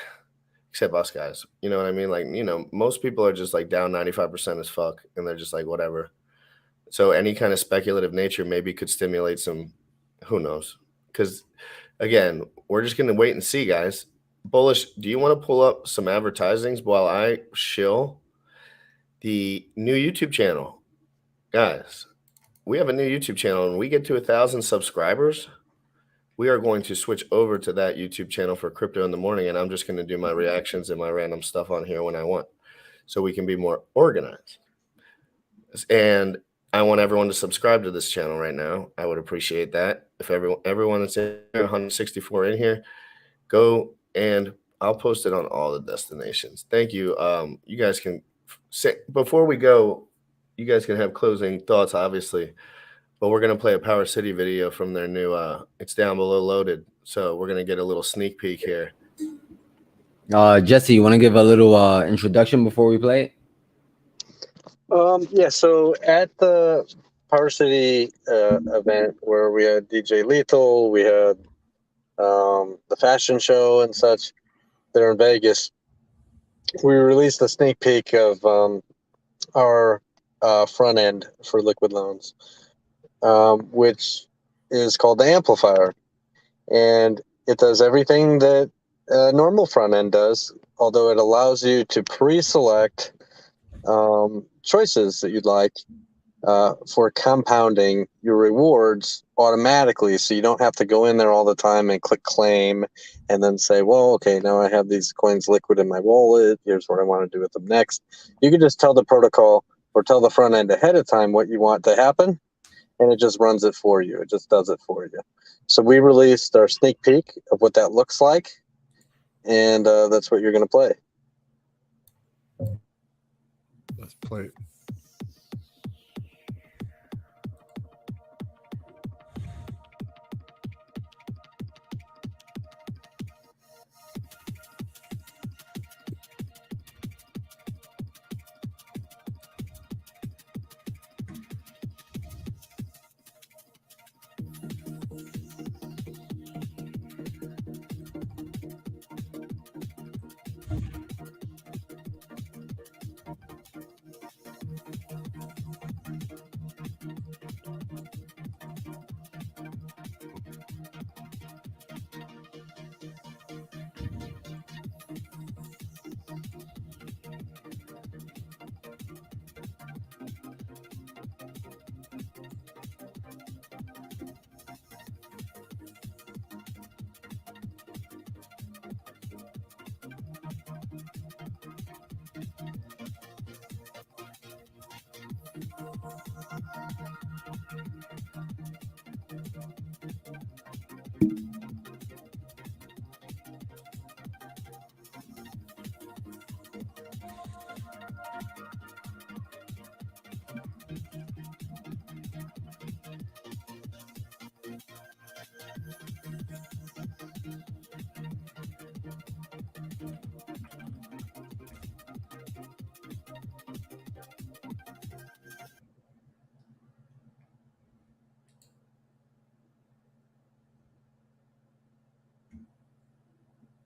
except us guys. You know what I mean? Like, you know, most people are just like down 95% as fuck. And they're just like, whatever. So any kind of speculative nature maybe could stimulate some, who knows? Because again, we're just going to wait and see, guys. Bullish, do you want to pull up some advertisings while I shill the new YouTube channel? Guys, we have a new YouTube channel, and we get to 1,000 subscribers. We are going to switch over to that YouTube channel for Crypto in the Morning, and I'm just going to do my reactions and my random stuff on here when I want, so we can be more organized. And I want everyone to subscribe to this channel right now. I would appreciate that. If everyone that's in here, 164 in here, go, and I'll post it on all the destinations. Thank you. You guys can say, before we go, you guys can have closing thoughts, obviously, but we're going to play a PowerCity video from their new, it's down below loaded. So we're going to get a little sneak peek here. Jesse, you want to give a little introduction before we play it? Yeah, so at the PowerCity event where we had DJ Lethal, we had the fashion show and such there in Vegas, we released a sneak peek of our front end for liquid loans, which is called the Amplifier. And it does everything that a normal front end does, although it allows you to pre-select choices that you'd like for compounding your rewards automatically, so you don't have to go in there all the time and click claim and then say, well, okay, now I have these coins liquid in my wallet, here's what I want to do with them next. You can just tell the protocol or tell the front end ahead of time what you want to happen, and it just runs it for you. It just does it for you. So we released our sneak peek of what that looks like, and that's what you're going to play. Let's play it.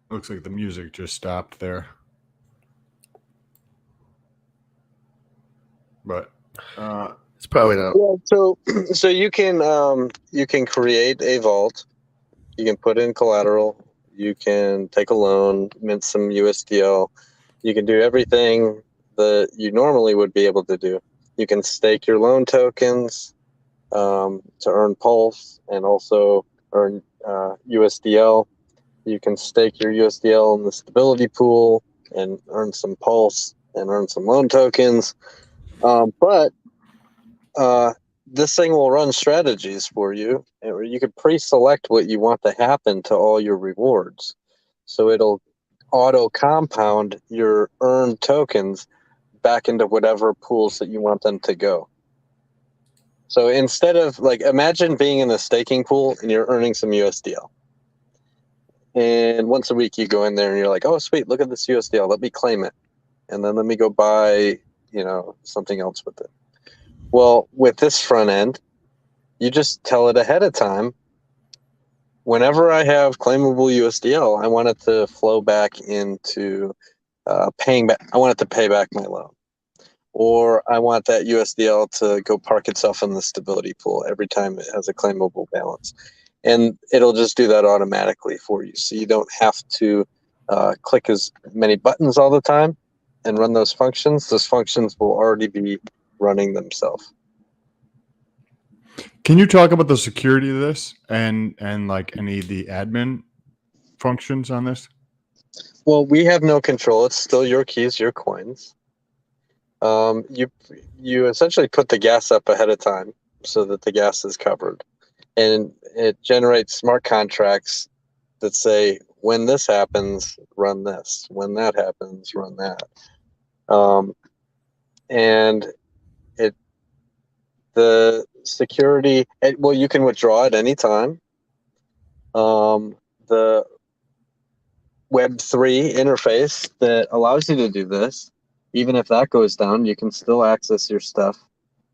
Looks like the music just stopped there. But It's probably not. Yeah, so you can create a vault, you can put in collateral, you can take a loan, mint some USDL, you can do everything that you normally would be able to do. You can stake your loan tokens to earn Pulse and also earn USDL. You can stake your USDL in the stability pool and earn some Pulse and earn some loan tokens. But this thing will run strategies for you, or you could pre-select what you want to happen to all your rewards. So it'll auto compound your earned tokens back into whatever pools that you want them to go. So instead of like, imagine being in a staking pool and you're earning some USDL. And once a week you go in there and you're like, oh, sweet, look at this USDL. Let me claim it. And then let me go buy, something else with it. Well, with this front end, you just tell it ahead of time. Whenever I have claimable USDL, I want it to flow back into paying back. I want it to pay back my loan. Or I want that USDL to go park itself in the stability pool every time it has a claimable balance. And it'll just do that automatically for you. So you don't have to click as many buttons all the time and run those functions. Those functions will already be running themselves. can you talk about the security of this and like any of the admin functions on this? Well, we have no control. It's still your keys, your coins. You essentially put the gas up ahead of time so that the gas is covered, and it generates smart contracts that say, when this happens, run this. When that happens, run that. And the security, well, you can withdraw at any time. The Web3 interface that allows you to do this, even if that goes down, you can still access your stuff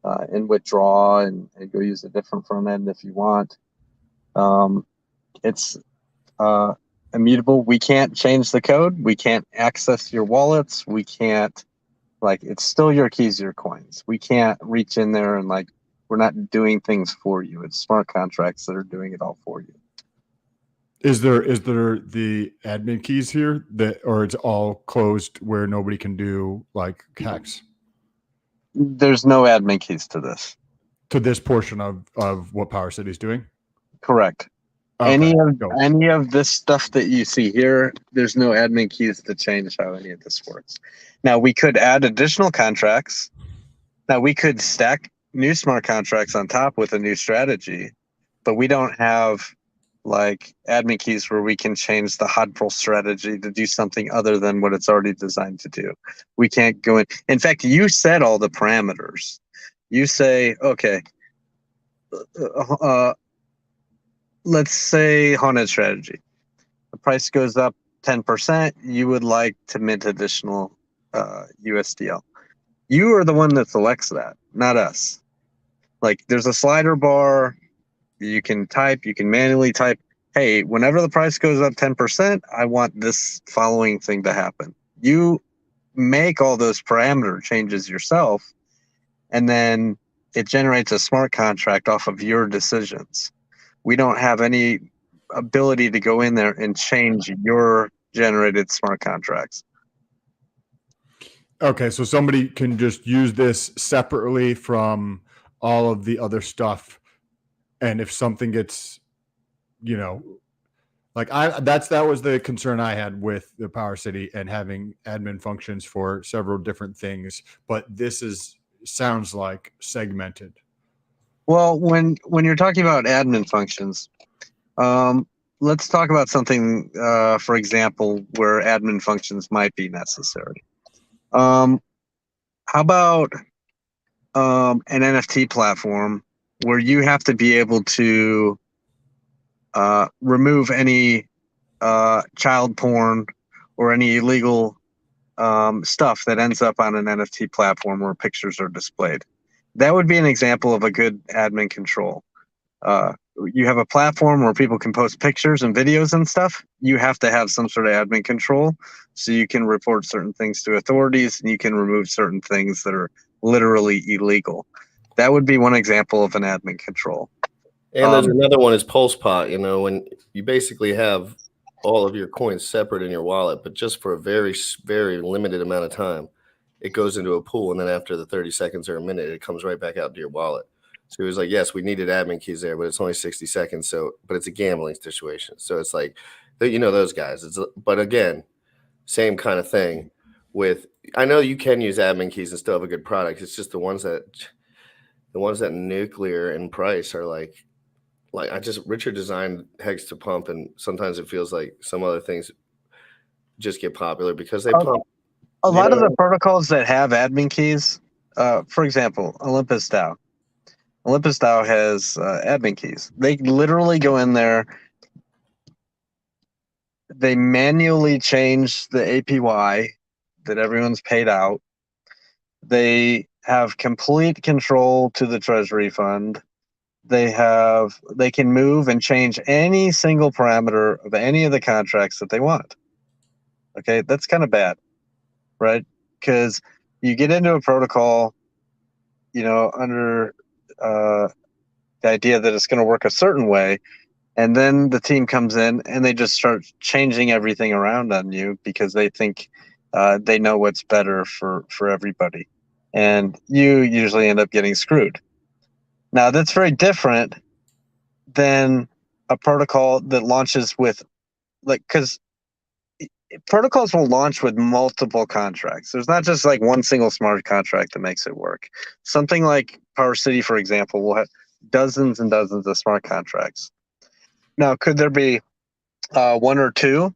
and withdraw and go use a different front end if you want. It's immutable. We can't change the code. We can't access your wallets. We can't, it's still your keys, your coins. We can't reach in there and we're not doing things for you. It's smart contracts that are doing it all for you. Is there the admin keys here or it's all closed where nobody can do hacks? There's no admin keys to this. To this portion of what PowerCity is doing? Correct. Okay. Any of this stuff that you see here, there's no admin keys to change how any of this works. Now we could add additional contracts. Now we could stack new smart contracts on top with a new strategy, but we don't have admin keys where we can change the hodl strategy to do something other than what it's already designed to do. We can't go in. In fact, you set all the parameters. You say, okay, let's say haunted strategy. The price goes up 10%. You would like to mint additional USDL. You are the one that selects that, not us. There's a slider bar. You can manually type, hey, whenever the price goes up 10%, I want this following thing to happen. You make all those parameter changes yourself, and then it generates a smart contract off of your decisions. We don't have any ability to go in there and change your generated smart contracts. Okay, so somebody can just use this separately from all of the other stuff. And if something gets, that was the concern I had with the PowerCity and having admin functions for several different things. But this sounds like segmented. Well, when you're talking about admin functions, let's talk about something, for example, where admin functions might be necessary. How about an NFT platform where you have to be able to remove any child porn or any illegal stuff that ends up on an NFT platform where pictures are displayed? That would be an example of a good admin control. you have a platform where people can post pictures and videos and stuff, you have to have some sort of admin control so you can report certain things to authorities and you can remove certain things that are literally illegal. That would be one example of an admin control. And there's another one is PulsePot, you know, when you basically have all of your coins separate in your wallet, but just for a very, very limited amount of time, it goes into a pool. And then after the 30 seconds or a minute, it comes right back out to your wallet. So it was like, yes, we needed admin keys there, but it's only 60 seconds. So, but it's a gambling situation. So it's like, you know, those guys. But again, same kind of thing with, I know you can use admin keys and still have a good product. It's just the ones that nuclear in price are like Richard designed Hex to pump, and sometimes it feels like some other things just get popular because they pump. A lot of the protocols that have admin keys, for example, Olympus DAO. Olympus DAO has admin keys. They literally go in there. They manually change the APY that everyone's paid out. They have complete control to the treasury fund. They can move and change any single parameter of any of the contracts that they want. Okay, that's kind of bad, right? Because you get into a protocol, you know, under the idea that it's going to work a certain way, and then the team comes in and they just start changing everything around on you because they think they know what's better for everybody, and you usually end up getting screwed. Now, that's very different than a protocol that launches with, like, because protocols will launch with multiple contracts. There's not just like one single smart contract that makes it work. Something like PowerCity, for example, will have dozens and dozens of smart contracts. Now, could there be one or two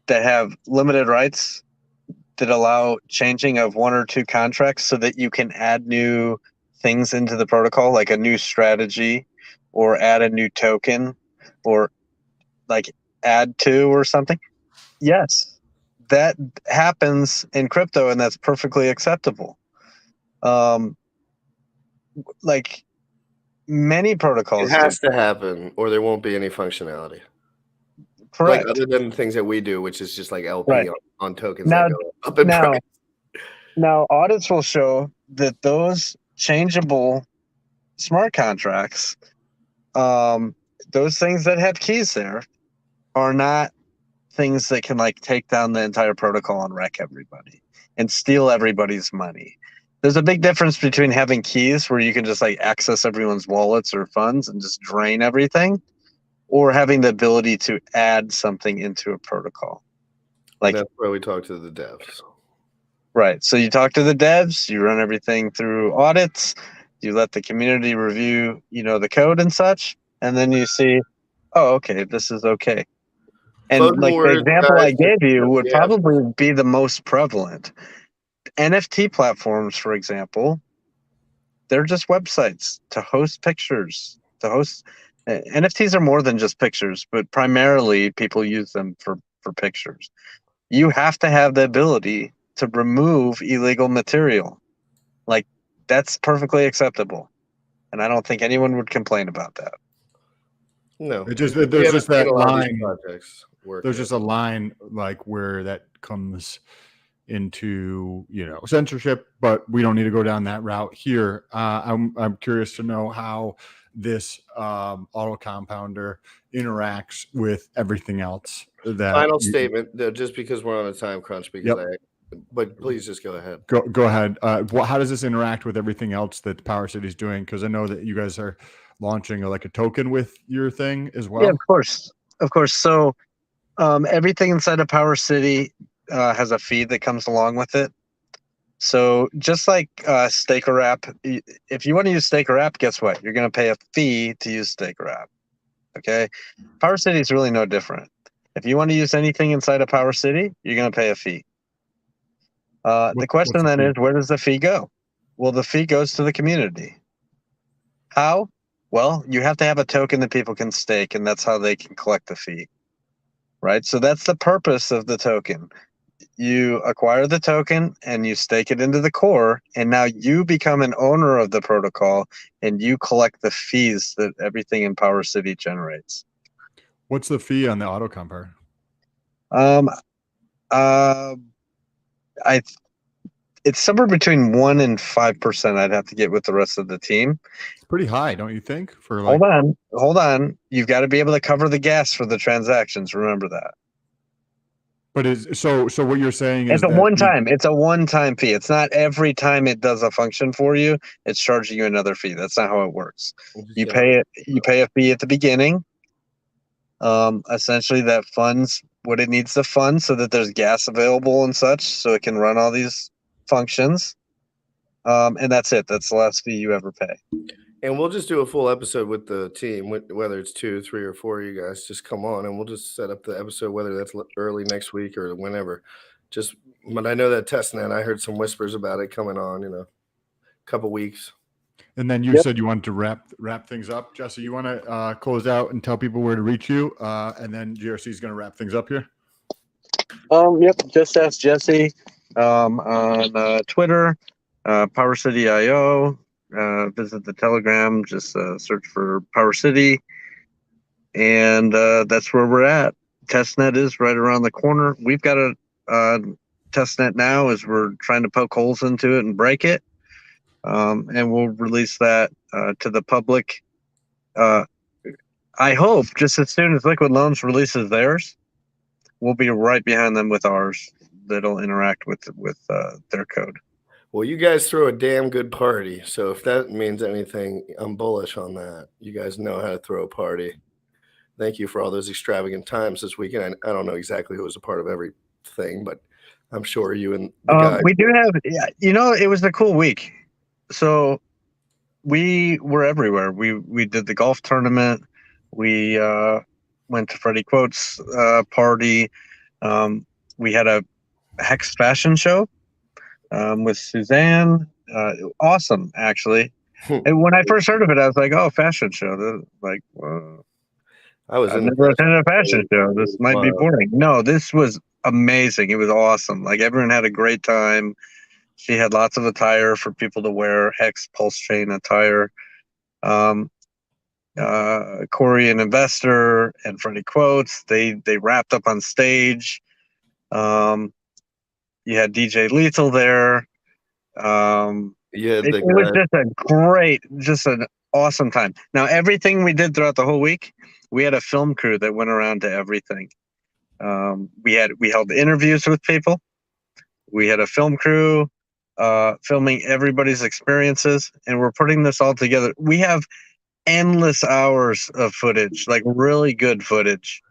that have limited rights that allow changing of one or two contracts so that you can add new things into the protocol, like a new strategy or add a new token or like add to or something? Yes, that happens in crypto, and that's perfectly acceptable. Like many protocols, it has to happen, or there won't be any functionality. Correct. Like other than things that we do, which is just like LP Right. on tokens Now, that go up in price. Now, audits will show that those changeable smart contracts, those things that have keys there, are not things that can like take down the entire protocol and wreck everybody and steal everybody's money. There's a big difference between having keys where you can just like access everyone's wallets or funds and just drain everything, or having the ability to add something into a protocol. Like, that's where we talk to the devs. Right. So you talk to the devs, you run everything through audits, you let the community review, you know, the code and such, and then you see, oh, okay, this is okay. And Closing like words, the example guys. I gave you would Yeah. probably be the most prevalent. NFT platforms, for example, they're just websites to host pictures, to host NFTs are more than just pictures, but primarily people use them for pictures. You have to have the ability to remove illegal material. Like, that's perfectly acceptable. And I don't think anyone would complain about that. No. There's We just haven't seen that a lot of these line. projects work There's yet. just a line like where that comes into, you know, censorship, but we don't need to go down that route here. I'm curious to know how this auto compounder interacts with everything else. That Final statement, just because we're on a time crunch, because but please just go ahead. Go ahead. How does this interact with everything else that PowerCity is doing? Because I know that you guys are launching like a token with your thing as well. Yeah, of course. So everything inside of PowerCity has a fee that comes along with it. So just like Staker app, if you want to use Staker app, guess what? You're going to pay a fee to use Staker app. Okay, PowerCity is really no different. If you want to use anything inside of PowerCity, you're going to pay a fee. The question then is, where does the fee go? Well, the fee goes to the community. How? Well, you have to have a token that people can stake, and that's how they can collect the fee. Right? So that's the purpose of the token. you acquire the token and you stake it into the core, and now you become an owner of the protocol and you collect the fees that everything in PowerCity generates. What's the fee on the auto compare? It's somewhere between 1% and 5%. I'd have to get with the rest of the team. It's pretty high, don't you think? For like, hold on. You've got to be able to cover the gas for the transactions. Remember that. but so what you're saying is It's a one-time fee. It's not every time it does a function for you, it's charging you another fee. That's not how it works. You pay a fee at the beginning. Essentially that funds what it needs to fund so that there's gas available and such, so it can run all these functions. And that's it. That's the last fee you ever pay. And we'll just do a full episode with the team, whether it's 2, 3, or 4 of you guys. Just come on, and we'll just set up the episode, whether that's early next week or whenever. But I know that testnet, I heard some whispers about it coming on in a couple weeks. And then you said you wanted to wrap things up. Jesse, you want to close out and tell people where to reach you, and then GRC is going to wrap things up here. Yep. Just ask Jesse on Twitter, PowerCity.io. Visit the Telegram. Just search for PowerCity, and that's where we're at. Testnet is right around the corner. We've got a testnet now as we're trying to poke holes into it and break it. And we'll release that to the public. I hope just as soon as Liquid Loans releases theirs, we'll be right behind them with ours that'll interact with their code. Well, you guys throw a damn good party. So if that means anything, I'm bullish on that. You guys know how to throw a party. Thank you for all those extravagant times this weekend. I don't know exactly who was a part of everything, but I'm sure you and the guy. We do have, it was a cool week. So we were everywhere. We did the golf tournament. We went to Freddie Quote's party. We had a Hex fashion show with Suzanne. Awesome, actually. And when I first heard of it, I was like, "Oh, fashion show!" Like, I've never attended a fashion show. This might be boring. No, this was amazing. It was awesome. Like everyone had a great time. She had lots of attire for people to wear, Hex PulseChain attire. Corey, an investor, and Freddie Quotes, they wrapped up on stage. You had DJ Lethal there. It was just an awesome time. Now, everything we did throughout the whole week, we had a film crew that went around to everything. We held interviews with people. We had a film crew filming everybody's experiences, and we're putting this all together. We have endless hours of footage, like really good footage.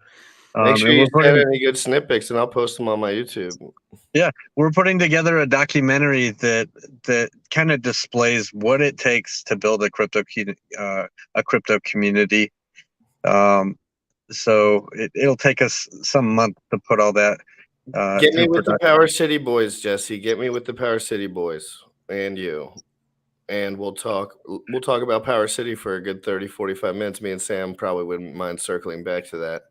Make sure you send any good snippets, and I'll post them on my YouTube. Yeah, we're putting together a documentary that kind of displays what it takes to build a crypto community. So it'll take us some month to put all that. Get me with the PowerCity boys, Jesse. Get me with the PowerCity boys and you. And we'll talk about PowerCity for a good 30-45 minutes. Me and Sam probably wouldn't mind circling back to that.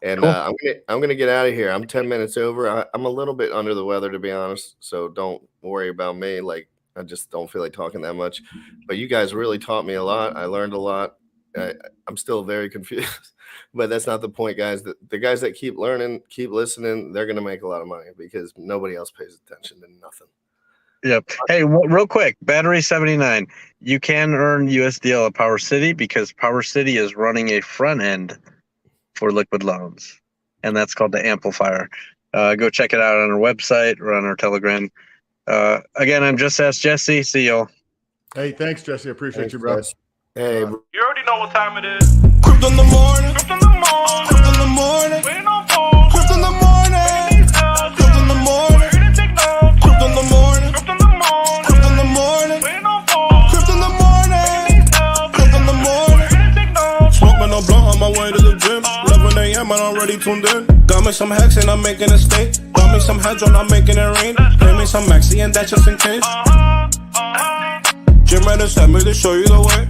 And cool. I'm gonna get out of here. I'm 10 minutes over. I'm a little bit under the weather, to be honest. So don't worry about me. Like, I just don't feel like talking that much. But you guys really taught me a lot. I learned a lot. I'm still very confused, but that's not the point, guys. The guys that keep learning, keep listening, they're gonna make a lot of money because nobody else pays attention to nothing. Yep. Hey, real quick, Battery 79. You can earn USDL at PowerCity because PowerCity is running a front end for Liquid Loans, and that's called the Amplifier. Go check it out on our website or on our Telegram. Again, I'm Just Ask Jesse. See y'all. Hey, thanks, Jesse. Appreciate you, bro. Guys. Hey, you already know what time it is. Crypto in the morning. Crypto in the morning. Crypto in the morning. Waiting on phone. Crypto in the morning. Crypto in the morning. Crypto in the morning. Crypto in the morning. Crypto in the morning. Waiting on phone. Crypto in the morning. Crypto in the morning. Smoking a blunt on my way to the gym. 11 a.m. and I'm already tuned in. Got me some hex and I'm making a stake. Got me some hedge on, I'm making it rain. Play me some maxi and that's just in case. GymRatCrypto sent me to show you the way.